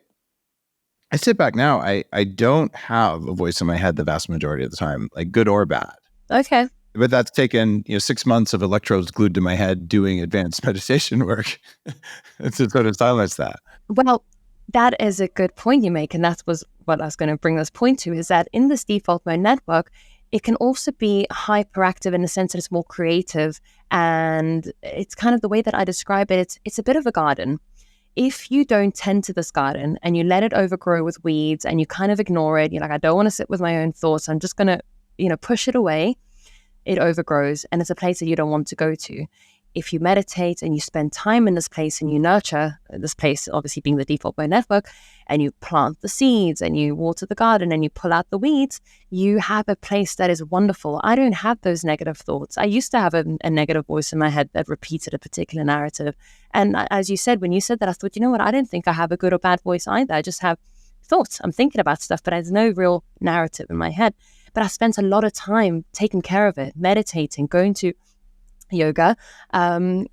sit back now, I don't have a voice in my head the vast majority of the time, like good or bad. Okay. But that's taken 6 months of electrodes glued to my head doing advanced meditation work to sort of silence that. Well, that is a good point you make. And that was what I was going to bring this point to, is that in this default mode network, it can also be hyperactive in the sense that it's more creative. And it's kind of the way that I describe it. It's a bit of a garden. If you don't tend to this garden and you let it overgrow with weeds and you kind of ignore it, you're like, I don't want to sit with my own thoughts. I'm just going to, push it away. It overgrows, and it's a place that you don't want to go to. If you meditate and you spend time in this place and you nurture this place, obviously being the default mode network, and you plant the seeds and you water the garden and you pull out the weeds, you have a place that is wonderful. I don't have those negative thoughts. I used to have a negative voice in my head that repeated a particular narrative. And as you said, when you said that, I thought, what? I don't think I have a good or bad voice either. I just have thoughts. I'm thinking about stuff, but there's no real narrative in my head. But I spent a lot of time taking care of it, meditating, going to yoga, and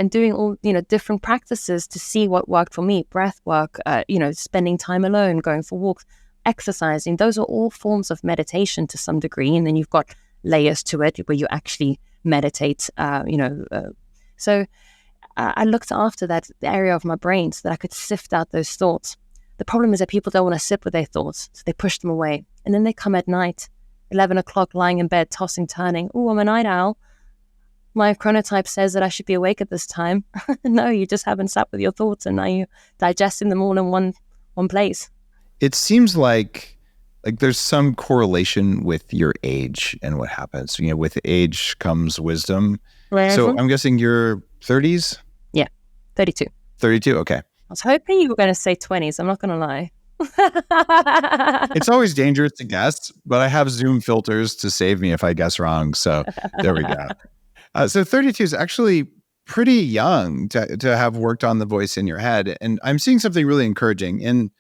doing all, different practices to see what worked for me. Breath work, spending time alone, going for walks, exercising. Those are all forms of meditation to some degree. And then you've got layers to it where you actually meditate, So I looked after that area of my brain so that I could sift out those thoughts. The problem is that people don't want to sit with their thoughts, so they push them away. And then they come at night, 11 o'clock, lying in bed, tossing, turning. Oh, I'm a night owl. My chronotype says that I should be awake at this time. No, you just haven't sat with your thoughts, and now you're digesting them all in one place. It seems like there's some correlation with your age and what happens. With age comes wisdom. Mm-hmm. So I'm guessing you're 30s? Yeah, 32. 32, okay. I was hoping you were going to say 20s. I'm not going to lie. It's always dangerous to guess, but I have Zoom filters to save me if I guess wrong. So there we go. So 32 is actually pretty young to have worked on the voice in your head. And I'm seeing something really encouraging. And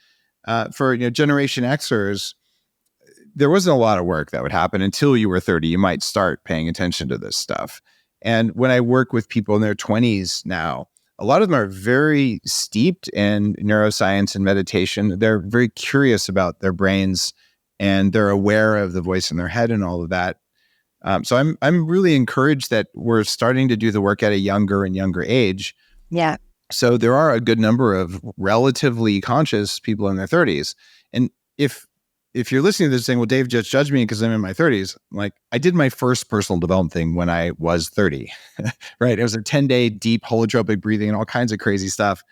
for Generation Xers, there wasn't a lot of work that would happen until you were 30. You might start paying attention to this stuff. And when I work with people in their 20s now, a lot of them are very steeped in neuroscience and meditation. They're very curious about their brains, and they're aware of the voice in their head and all of that. So I'm really encouraged that we're starting to do the work at a younger and younger age. Yeah. So there are a good number of relatively conscious people in their 30s. And if you're listening to this saying, well, Dave just judged me because I'm in my 30s, like, I did my first personal development thing when I was 30, right? It was a 10-day deep holotropic breathing and all kinds of crazy stuff.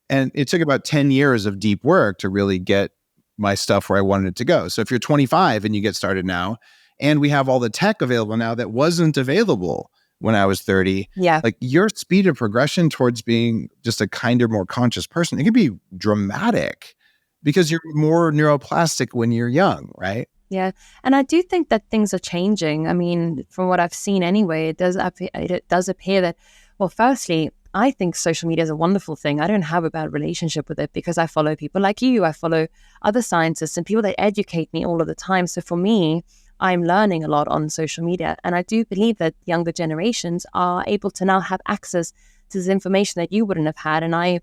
And it took about 10 years of deep work to really get my stuff where I wanted it to go. So if you're 25 and you get started now, and we have all the tech available now that wasn't available when I was 30, like, your speed of progression towards being just a kinder, more conscious person, it can be dramatic because you're more neuroplastic when you're young, right? Yeah. And I do think that things are changing. I mean, from what I've seen anyway, it does appear that, well, firstly, I think social media is a wonderful thing. I don't have a bad relationship with it because I follow people like you. I follow other scientists and people that educate me all of the time. So for me, I'm learning a lot on social media. And I do believe that younger generations are able to now have access to this information that you wouldn't have had. And I,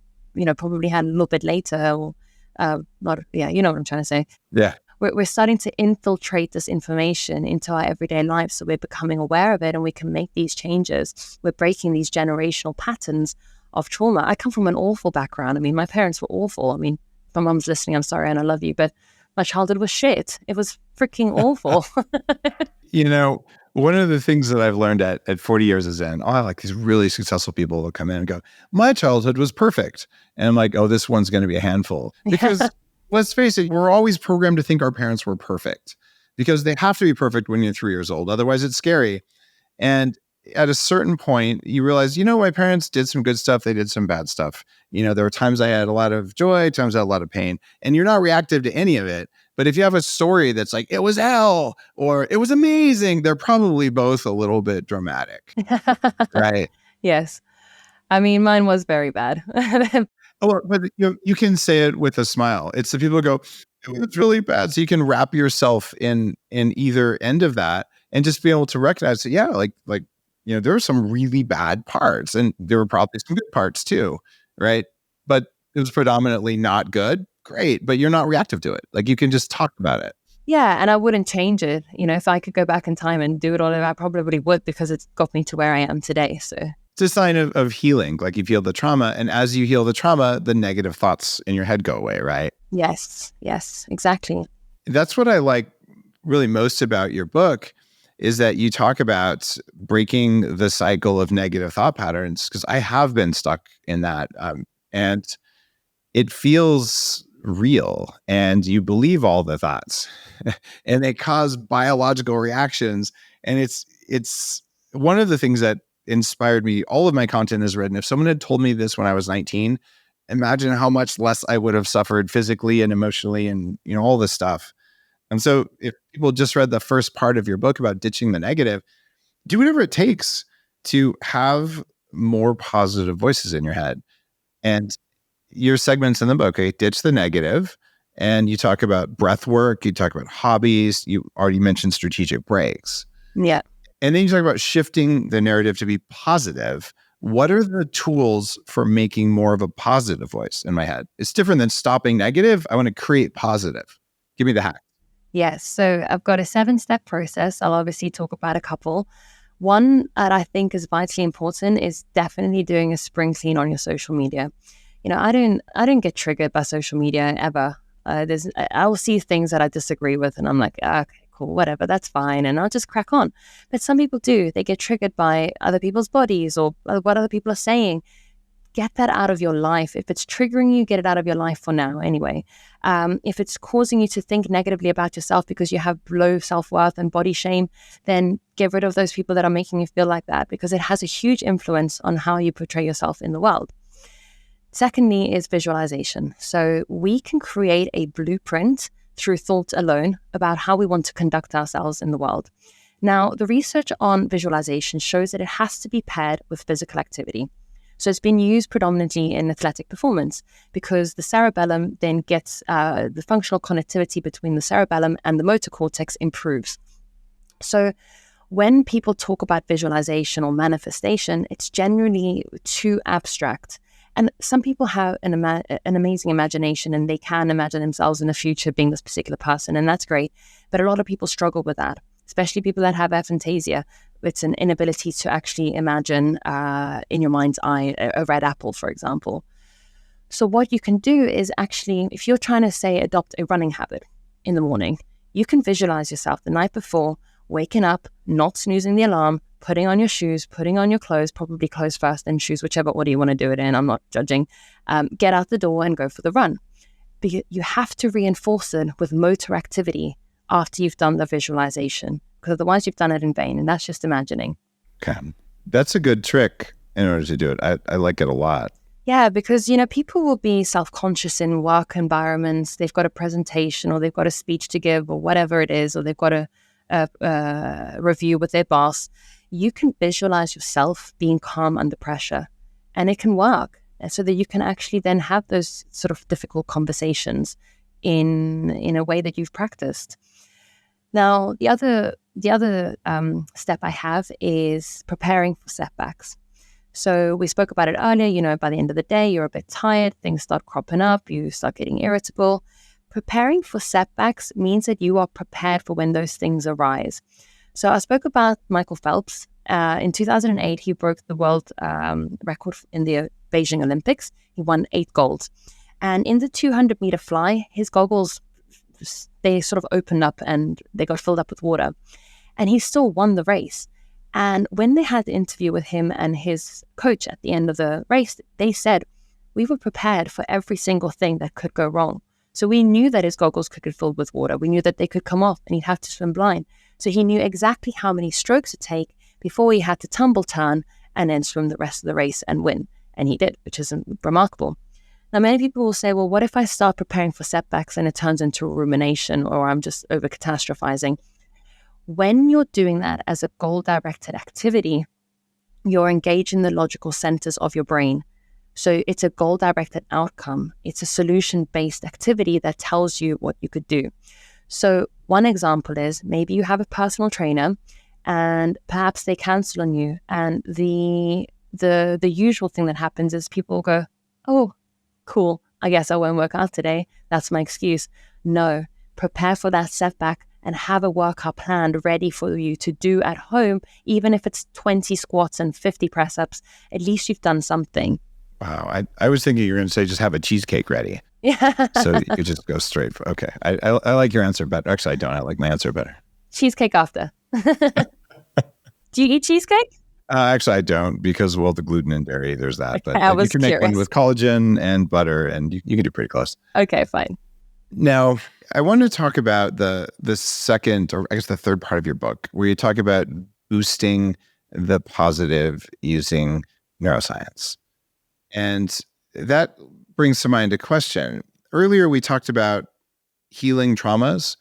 probably had a little bit later or you know what I'm trying to say. Yeah. We're starting to infiltrate this information into our everyday life. So we're becoming aware of it and we can make these changes. We're breaking these generational patterns of trauma. I come from an awful background. I mean, my parents were awful. I mean, if my mom's listening, I'm sorry and I love you, but my childhood was shit. It was freaking awful. One of the things that I've learned at 40 years of Zen, I like these really successful people who come in and go, my childhood was perfect. And I'm like, oh, this one's going to be a handful. Because let's face it, we're always programmed to think our parents were perfect because they have to be perfect when you're 3 years old. Otherwise, it's scary. And at a certain point, you realize, my parents did some good stuff. They did some bad stuff. There were times I had a lot of joy, times I had a lot of pain, and you're not reactive to any of it. But if you have a story that's like, it was hell or it was amazing, they're probably both a little bit dramatic. Right? Yes. I mean, mine was very bad. But you can say it with a smile. It's the people who go, it was really bad. So you can wrap yourself in either end of that and just be able to recognize that, there were some really bad parts and there were probably some good parts too, right? But it was predominantly not good. Great. But you're not reactive to it. Like, you can just talk about it. Yeah. And I wouldn't change it. If I could go back in time and do it all over, I probably would because it's got me to where I am today. So it's a sign of healing. Like, you've healed the trauma. And as you heal the trauma, the negative thoughts in your head go away, right? Yes, exactly. That's what I like really most about your book is that you talk about breaking the cycle of negative thought patterns, because I have been stuck in that. And it feels real and you believe all the thoughts and they cause biological reactions. And it's one of the things that inspired me. All of my content is written. If someone had told me this when I was 19, imagine how much less I would have suffered physically and emotionally and, all this stuff. And so if people just read the first part of your book about ditching the negative, do whatever it takes to have more positive voices in your head. And your segments in the book, okay, ditch the negative. And you talk about breath work. You talk about hobbies. You already mentioned strategic breaks. Yeah. And then you talk about shifting the narrative to be positive. What are the tools for making more of a positive voice in my head? It's different than stopping negative. I want to create positive. Give me the hack. Yes. So I've got a 7-step process. I'll obviously talk about a couple. One that I think is vitally important is definitely doing a spring clean on your social media. I don't get triggered by social media ever. I will see things that I disagree with and I'm like, okay, cool, whatever, that's fine. And I'll just crack on. But some people do. They get triggered by other people's bodies or what other people are saying. Get that out of your life. If it's triggering you, get it out of your life for now anyway. If it's causing you to think negatively about yourself because you have low self-worth and body shame, then get rid of those people that are making you feel like that, because it has a huge influence on how you portray yourself in the world. Secondly is visualization. So we can create a blueprint through thought alone about how we want to conduct ourselves in the world. Now, the research on visualization shows that it has to be paired with physical activity. So it's been used predominantly in athletic performance because the cerebellum then gets the functional connectivity between the cerebellum and the motor cortex improves. So when people talk about visualization or manifestation, it's generally too abstract. And some people have an amazing imagination and they can imagine themselves in the future being this particular person, and that's great. But a lot of people struggle with that, especially people that have aphantasia. It's an inability to actually imagine in your mind's eye a red apple, for example. So what you can do is actually, if you're trying to say adopt a running habit in the morning, you can visualize yourself the night before, waking up, not snoozing the alarm, putting on your shoes, putting on your clothes, probably clothes first, then shoes, whichever order you want to do it in. I'm not judging. Get out the door and go for the run. But you have to reinforce it with motor activity after you've done the visualization, because otherwise you've done it in vain, and that's just imagining. Okay. That's a good trick in order to do it. I like it a lot. Yeah, because, you know, people will be self-conscious in work environments. They've got a presentation or they've got a speech to give or whatever it is, or they've got a review with their boss. You can visualize yourself being calm under pressure, and it can work so that you can actually then have those sort of difficult conversations in a way that you've practiced. Now, the other step I have is preparing for setbacks. So we spoke about it earlier, you know, by the end of the day, you're a bit tired, things start cropping up, you start getting irritable. Preparing for setbacks means that you are prepared for when those things arise. So I spoke about Michael Phelps. In 2008, he broke the world record in the Beijing Olympics. He won 8 golds. And in the 200-meter fly, his goggles, they sort of opened up and they got filled up with water. And he still won the race. And when they had the interview with him and his coach at the end of the race, they said, we were prepared for every single thing that could go wrong. So we knew that his goggles could get filled with water. We knew that they could come off and he'd have to swim blind. So he knew exactly how many strokes to take before he had to tumble turn and then swim the rest of the race and win. And he did, which is remarkable. Now, many people will say, well, what if I start preparing for setbacks and it turns into a rumination, or I'm just over catastrophizing? When you're doing that as a goal-directed activity, you're engaging the logical centers of your brain. So it's a goal-directed outcome. It's a solution-based activity that tells you what you could do. So one example is maybe you have a personal trainer and perhaps they cancel on you. And the usual thing that happens is people go, oh, cool, I guess I won't work out today. That's my excuse. No, prepare for that setback and have a workout planned ready for you to do at home. Even if it's 20 squats and 50 press-ups, at least you've done something. Wow. I was thinking you were going to say just have a cheesecake ready. Yeah. So you could just go straight for, okay. I like your answer better. Actually, I don't. I like my answer better. Cheesecake after. Do you eat cheesecake? Actually, I don't, because, well, the gluten and dairy, there's that. Okay, but I was you can make curious. one with collagen and butter, and you can do pretty close. Okay, fine. Now, I want to talk about the second, or I guess the third part of your book, where you talk about boosting the positive using neuroscience. And that brings to mind a question. Earlier, we talked about healing traumas.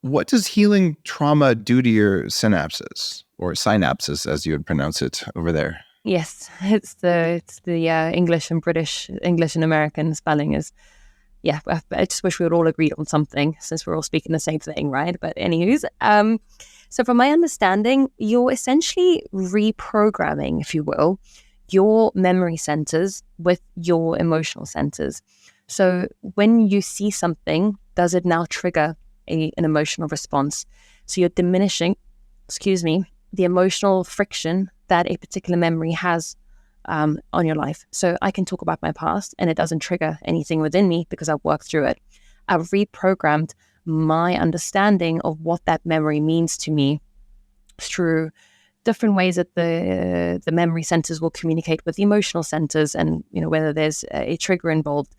What does healing trauma do to your synapses, or synapses, as you would pronounce it over there? Yes, it's the English and British, English and American spelling is, yeah, I just wish we would all agreed on something since we're all speaking the same thing, right? But anywho's, so from my understanding, you're essentially reprogramming, if you will, your memory centers with your emotional centers. So when you see something, does it now trigger an emotional response? So you're diminishing, the emotional friction that a particular memory has on your life. So I can talk about my past and it doesn't trigger anything within me because I've worked through it. I've reprogrammed my understanding of what that memory means to me through different ways that the memory centers will communicate with the emotional centers, and whether there's a trigger involved.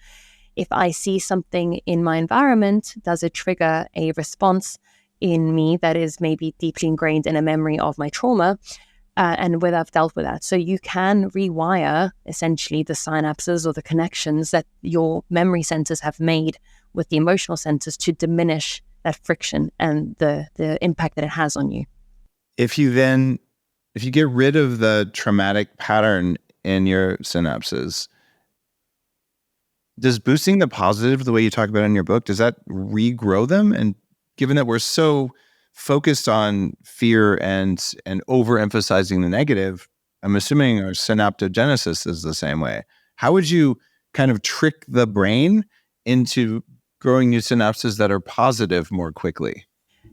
If I see something in my environment, does it trigger a response in me that is maybe deeply ingrained in a memory of my trauma, and whether I've dealt with that? So you can rewire essentially the synapses or the connections that your memory centers have made with the emotional centers to diminish that friction and the impact that it has on you. If you get rid of the traumatic pattern in your synapses, does boosting the positive, the way you talk about it in your book, does that regrow them? And given that we're so focused on fear and overemphasizing the negative, I'm assuming our synaptogenesis is the same way. How would you kind of trick the brain into growing new synapses that are positive more quickly?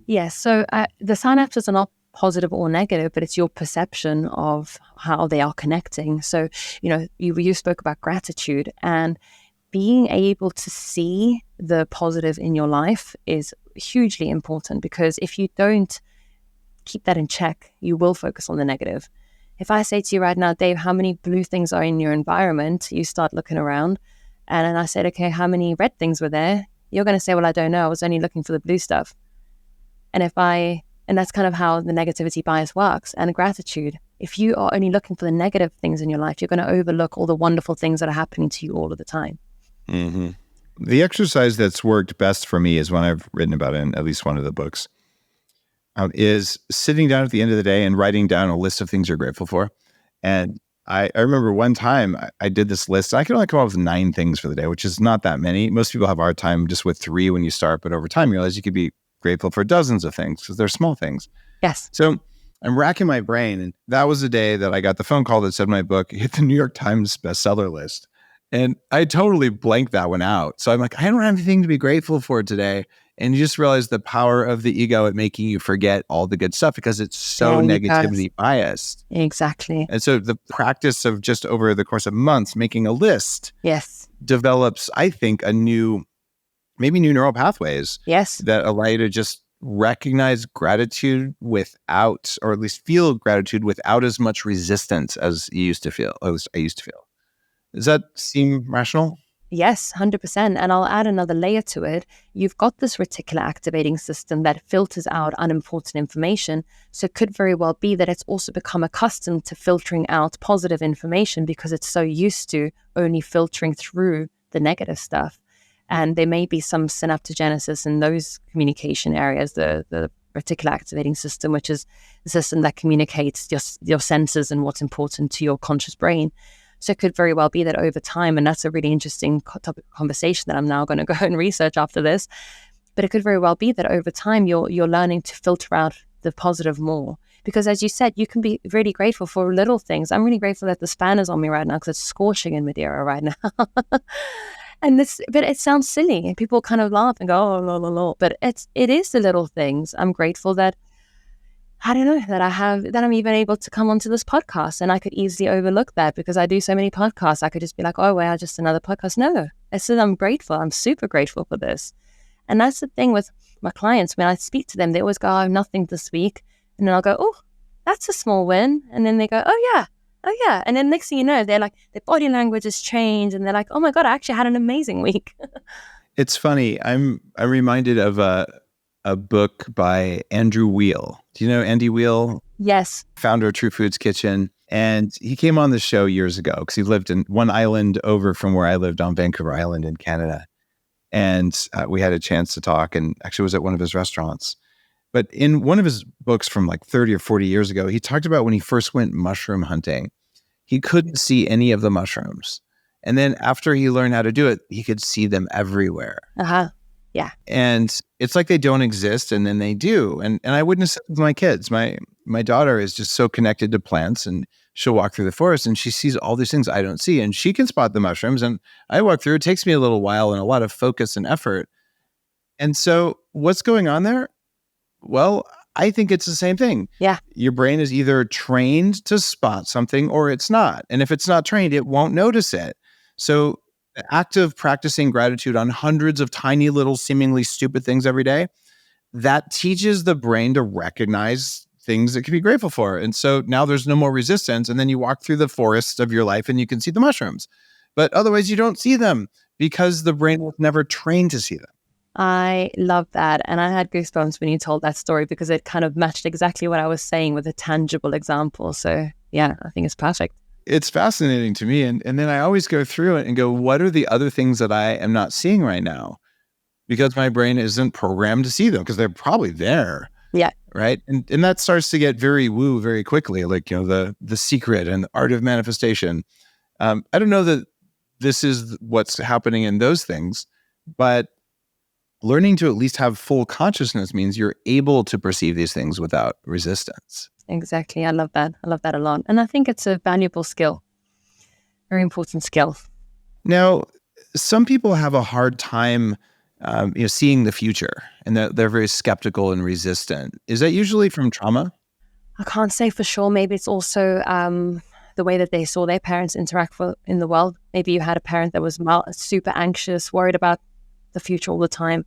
Yes. So the synapses are not positive or negative, but it's your perception of how they are connecting. So, you spoke about gratitude, and being able to see the positive in your life is hugely important, because if you don't keep that in check, you will focus on the negative. If I say to you right now, Dave, how many blue things are in your environment? You start looking around, and then I said, okay, how many red things were there? You're going to say, well, I don't know. I was only looking for the blue stuff. And that's kind of how the negativity bias works. And gratitude, if you are only looking for the negative things in your life, you're going to overlook all the wonderful things that are happening to you all of the time. Mm-hmm. The exercise that's worked best for me is one I've written about in at least one of the books, is sitting down at the end of the day and writing down a list of things you're grateful for. And I remember one time I did this list. I could only come up with 9 things for the day, which is not that many. Most people have a hard time just with 3 when you start, but over time you realize you could be grateful for dozens of things because they're small things. Yes. So I'm racking my brain, and that was the day that I got the phone call that said my book hit the New York Times bestseller list. And I totally blanked that one out. So I'm like, I don't have anything to be grateful for today. And you just realize the power of the ego at making you forget all the good stuff because it's so negativity biased. Exactly. And so the practice of just over the course of months making a list develops, I think, maybe new neural pathways that allow you to just recognize gratitude without, or at least feel gratitude without as much resistance as you used to feel, as I used to feel. Does that seem rational? Yes, 100%. And I'll add another layer to it. You've got this reticular activating system that filters out unimportant information. So it could very well be that it's also become accustomed to filtering out positive information because it's so used to only filtering through the negative stuff. And there may be some synaptogenesis in those communication areas, the reticular activating system, which is the system that communicates just your senses and what's important to your conscious brain. So it could very well be that over time, and that's a really interesting topic of conversation that I'm now going to go and research after this, but it could very well be that over time you're learning to filter out the positive more. Because as you said, you can be really grateful for little things. I'm really grateful that this fan is on me right now because it's scorching in Madeira right now. But it sounds silly and people kind of laugh and go, oh, la, la, la. But it is the little things. I'm grateful that, I don't know, that I'm even able to come onto this podcast, and I could easily overlook that because I do so many podcasts. I could just be like, oh, well, just another podcast. No, I said I'm grateful. I'm super grateful for this. And that's the thing with my clients. When I speak to them, they always go, oh, nothing this week. And then I'll go, oh, that's a small win. And then they go, oh yeah. And then next thing you know, they're like, their body language has changed. And they're like, oh my God, I actually had an amazing week. It's funny. I'm reminded of a book by Andrew Weil. Do you know Andy Weil? Yes. Founder of True Foods Kitchen. And he came on the show years ago because he lived in one island over from where I lived on Vancouver Island in Canada. And we had a chance to talk, and actually was at one of his restaurants. But in one of his books from like 30 or 40 years ago, he talked about when he first went mushroom hunting, he couldn't see any of the mushrooms. And then after he learned how to do it, he could see them everywhere. Yeah. And it's like they don't exist, and then they do. And I witness it with my kids. My daughter is just so connected to plants, and she'll walk through the forest and she sees all these things I don't see. And she can spot the mushrooms, and I walk through. It takes me a little while and a lot of focus and effort. And so what's going on there? Well, I think it's the same thing. Yeah. Your brain is either trained to spot something or it's not. And if it's not trained, it won't notice it. So the act of practicing gratitude on hundreds of tiny little seemingly stupid things every day, that teaches the brain to recognize things it can be grateful for. And so now there's no more resistance. And then you walk through the forest of your life and you can see the mushrooms. But otherwise you don't see them because the brain was never trained to see them. I love that. And I had goosebumps when you told that story because it kind of matched exactly what I was saying with a tangible example. So yeah, I think it's perfect. It's fascinating to me. And then I always go through it and go, what are the other things that I am not seeing right now? Because my brain isn't programmed to see them because they're probably there. Yeah. Right. And that starts to get very woo very quickly, like, the secret and the art of manifestation. I don't know that this is what's happening in those things, but learning to at least have full consciousness means you're able to perceive these things without resistance. Exactly. I love that. I love that a lot. And I think it's a valuable skill, very important skill. Now, some people have a hard time seeing the future, and they're very skeptical and resistant. Is that usually from trauma? I can't say for sure. Maybe it's also the way that they saw their parents interact in the world. Maybe you had a parent that was super anxious, worried about the future all the time,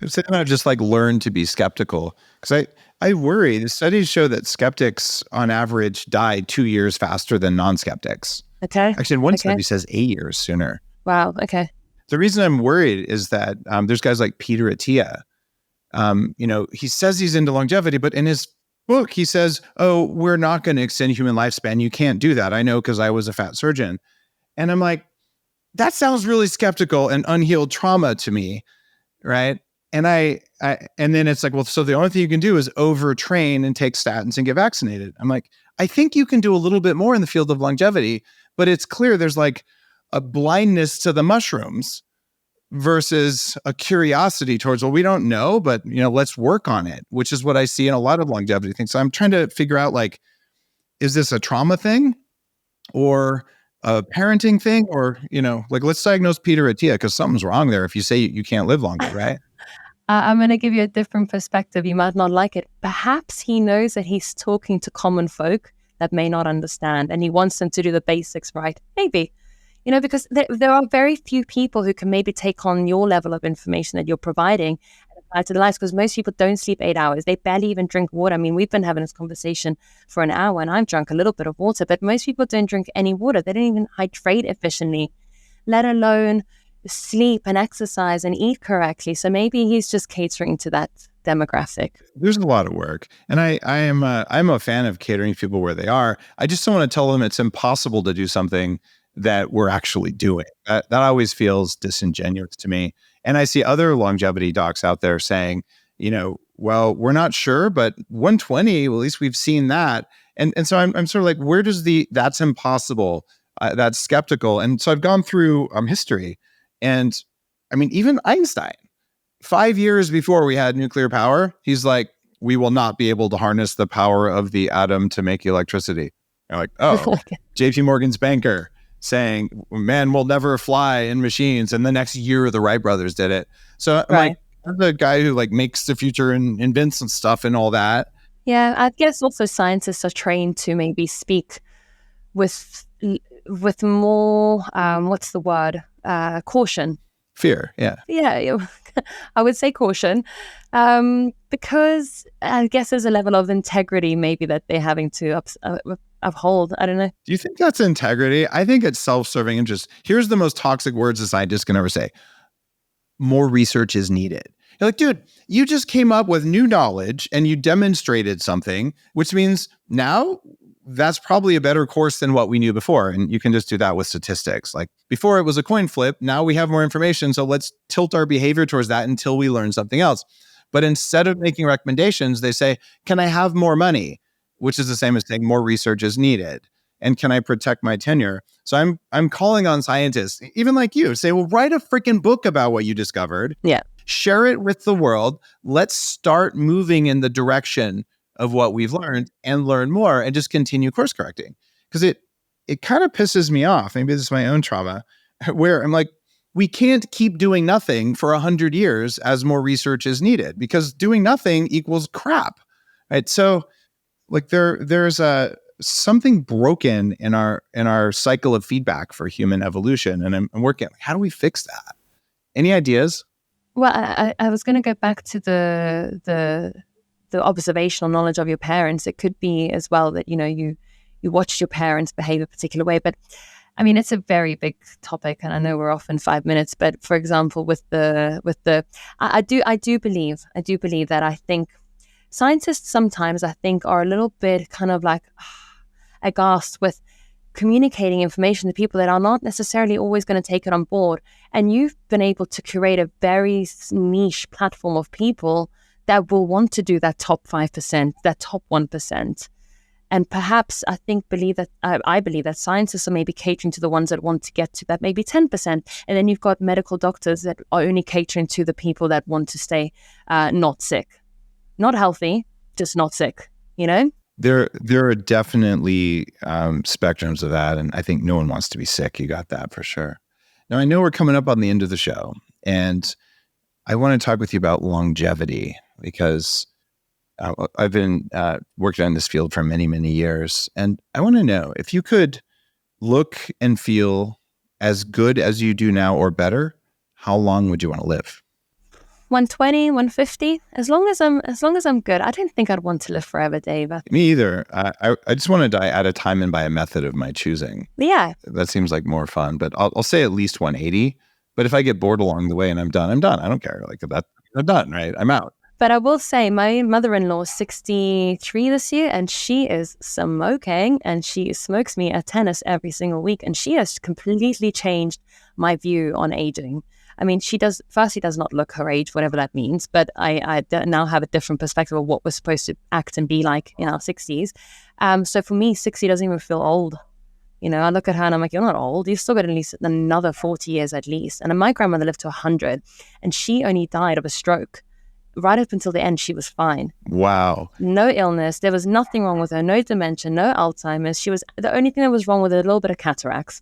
So I've just learned to be skeptical, because I worry. The studies show that skeptics on average die 2 years faster than non-skeptics. Okay. Actually, one study says 8 years sooner. Wow. Okay. The reason I'm worried is that there's guys like Peter Attia. He says he's into longevity, but in his book, he says, oh, we're not going to extend human lifespan. You can't do that. I know, because I was a fat surgeon. And I'm like, that sounds really skeptical and unhealed trauma to me. Right. And and then it's like, well, so the only thing you can do is overtrain and take statins and get vaccinated. I'm like, I think you can do a little bit more in the field of longevity, but it's clear there's a blindness to the mushrooms versus a curiosity towards, well, we don't know, but let's work on it, which is what I see in a lot of longevity things. So I'm trying to figure out, is this a trauma thing or a parenting thing, or, let's diagnose Peter Attia, because something's wrong there if you say you can't live longer, right? I'm going to give you a different perspective. You might not like it. Perhaps he knows that he's talking to common folk that may not understand, and he wants them to do the basics right. Maybe, because there are very few people who can maybe take on your level of information that you're providing and apply to their lives, because most people don't sleep 8 hours. They barely even drink water. I mean, we've been having this conversation for an hour and I've drunk a little bit of water, but most people don't drink any water. They don't even hydrate efficiently, let alone sleep and exercise and eat correctly. So maybe he's just catering to that demographic. There's a lot of work, and I'm a fan of catering people where they are. I just don't want to tell them it's impossible to do something that we're actually doing. That always feels disingenuous to me. And I see other longevity docs out there saying, well, we're not sure, but 120, well, at least we've seen that. And so I'm sort of like, where does that's impossible, that's skeptical? And so I've gone through history, and I mean, even Einstein, 5 years before we had nuclear power, he's like, we will not be able to harness the power of the atom to make electricity. I'm like, oh, JP Morgan's banker saying, man will never fly in machines. And the next year, the Wright brothers did it. So I'm the guy who makes the future and invents and stuff and all that. Yeah, I guess also scientists are trained to maybe speak with more, what's the word? Caution. Fear, yeah. Yeah, I would say caution, because I guess there's a level of integrity maybe that they're having to uphold. I don't know. Do you think that's integrity? I think it's self-serving interest. Here's the most toxic words a scientist can ever say. More research is needed. You're like, dude, you just came up with new knowledge and you demonstrated something, which means now that's probably a better course than what we knew before. And you can just do that with statistics. Before it was a coin flip, now we have more information. So let's tilt our behavior towards that until we learn something else. But instead of making recommendations, they say, can I have more money? Which is the same as saying more research is needed. And can I protect my tenure? So I'm calling on scientists, even like you, say, well, write a freaking book about what you discovered. Yeah. Share it with the world. Let's start moving in the direction of what we've learned and learn more and just continue course correcting. Because it kind of pisses me off. Maybe this is my own trauma, where I'm like, we can't keep doing nothing for 100 years as more research is needed, because doing nothing equals crap. Right. So there's something broken in our cycle of feedback for human evolution. And I'm working, how do we fix that? Any ideas? Well, I was going to go back to the observational knowledge of your parents. It could be as well that, you watched your parents behave a particular way. But I mean, it's a very big topic, and I know we're off in 5 minutes. But for example, I do believe that I think scientists sometimes, I think, are a little bit kind of aghast with communicating information to people that are not necessarily always going to take it on board. And you've been able to curate a very niche platform of people that will want to do that top 5%, that top 1%. And perhaps I believe that scientists are maybe catering to the ones that want to get to that maybe 10%. And then you've got medical doctors that are only catering to the people that want to stay not sick, not healthy, just not sick, you know? There are definitely spectrums of that. And I think no one wants to be sick. You got that for sure. Now, I know we're coming up on the end of the show, and I want to talk with you about longevity, because I've been working on this field for many, many years. And I want to know, if you could look and feel as good as you do now or better, how long would you want to live? 120, 150, as long as I'm good. I don't think I'd want to live forever, Dave. Me either. I just want to die at a time and by a method of my choosing. Yeah. That seems like more fun, but I'll say at least 180. But if I get bored along the way and I'm done, I'm done. I don't care. Like that, I'm done, right? I'm out. But I will say my mother-in-law is 63 this year, and she is smoking, and she smokes me a tennis every single week. And she has completely changed my view on aging. I mean, she does not look her age, whatever that means. But I now have a different perspective of what we're supposed to act and be like in our 60s. So for me, 60 doesn't even feel old. You know, I look at her and I'm like, you're not old. You've still got at least another 40 years at least. And my grandmother lived to 100, and she only died of a stroke. Right up until the end, she was fine. Wow. No illness. There was nothing wrong with her. No dementia, no Alzheimer's. The only thing that was wrong with her, a little bit of cataracts.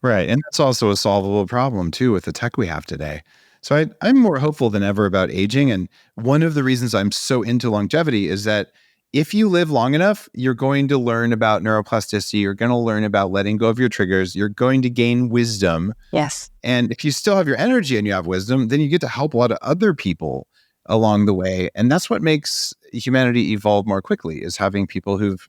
Right. And that's also a solvable problem too with the tech we have today. So I'm more hopeful than ever about aging. And one of the reasons I'm so into longevity is that if you live long enough, you're going to learn about neuroplasticity. You're going to learn about letting go of your triggers. You're going to gain wisdom. Yes. And if you still have your energy and you have wisdom, then you get to help a lot of other people along the way. And that's what makes humanity evolve more quickly, is having people who've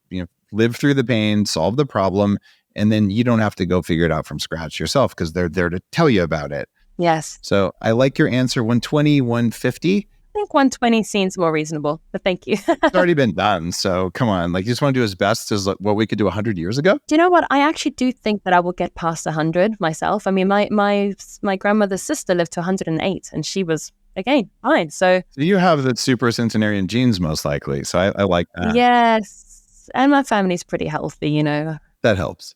lived through the pain, solved the problem, and then you don't have to go figure it out from scratch yourself because they're there to tell you about it. Yes. So I like your answer, 120, 150. I think 120 seems more reasonable, but thank you. It's already been done. So come on, like you just want to do as best as what we could do 100 years ago? Do you know what? I actually do think that I will get past 100 myself. I mean, my grandmother's sister lived to 108 and she was, again, fine. So you have the super centenarian genes most likely. So I like that. Yes. And my family's pretty healthy, you know. That helps.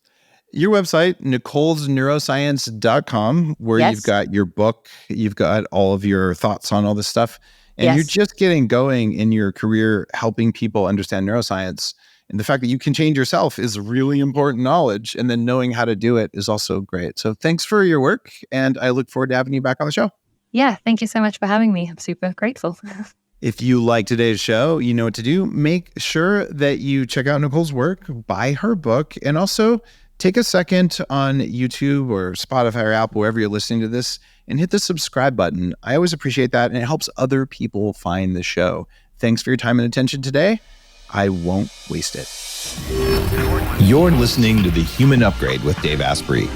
Your website, Nicole'sNeuroscience.com, where Yes. You've got your book, you've got all of your thoughts on all this stuff. And Yes. You're just getting going in your career helping people understand neuroscience. And the fact that you can change yourself is really important knowledge. And then knowing how to do it is also great. So thanks for your work. And I look forward to having you back on the show. Yeah, thank you so much for having me. I'm super grateful. If you like today's show, you know what to do. Make sure that you check out Nicole's work, buy her book, and also take a second on YouTube or Spotify or Apple, wherever you're listening to this, and hit the subscribe button. I always appreciate that, and it helps other people find the show. Thanks for your time and attention today. I won't waste it. You're listening to The Human Upgrade with Dave Asprey.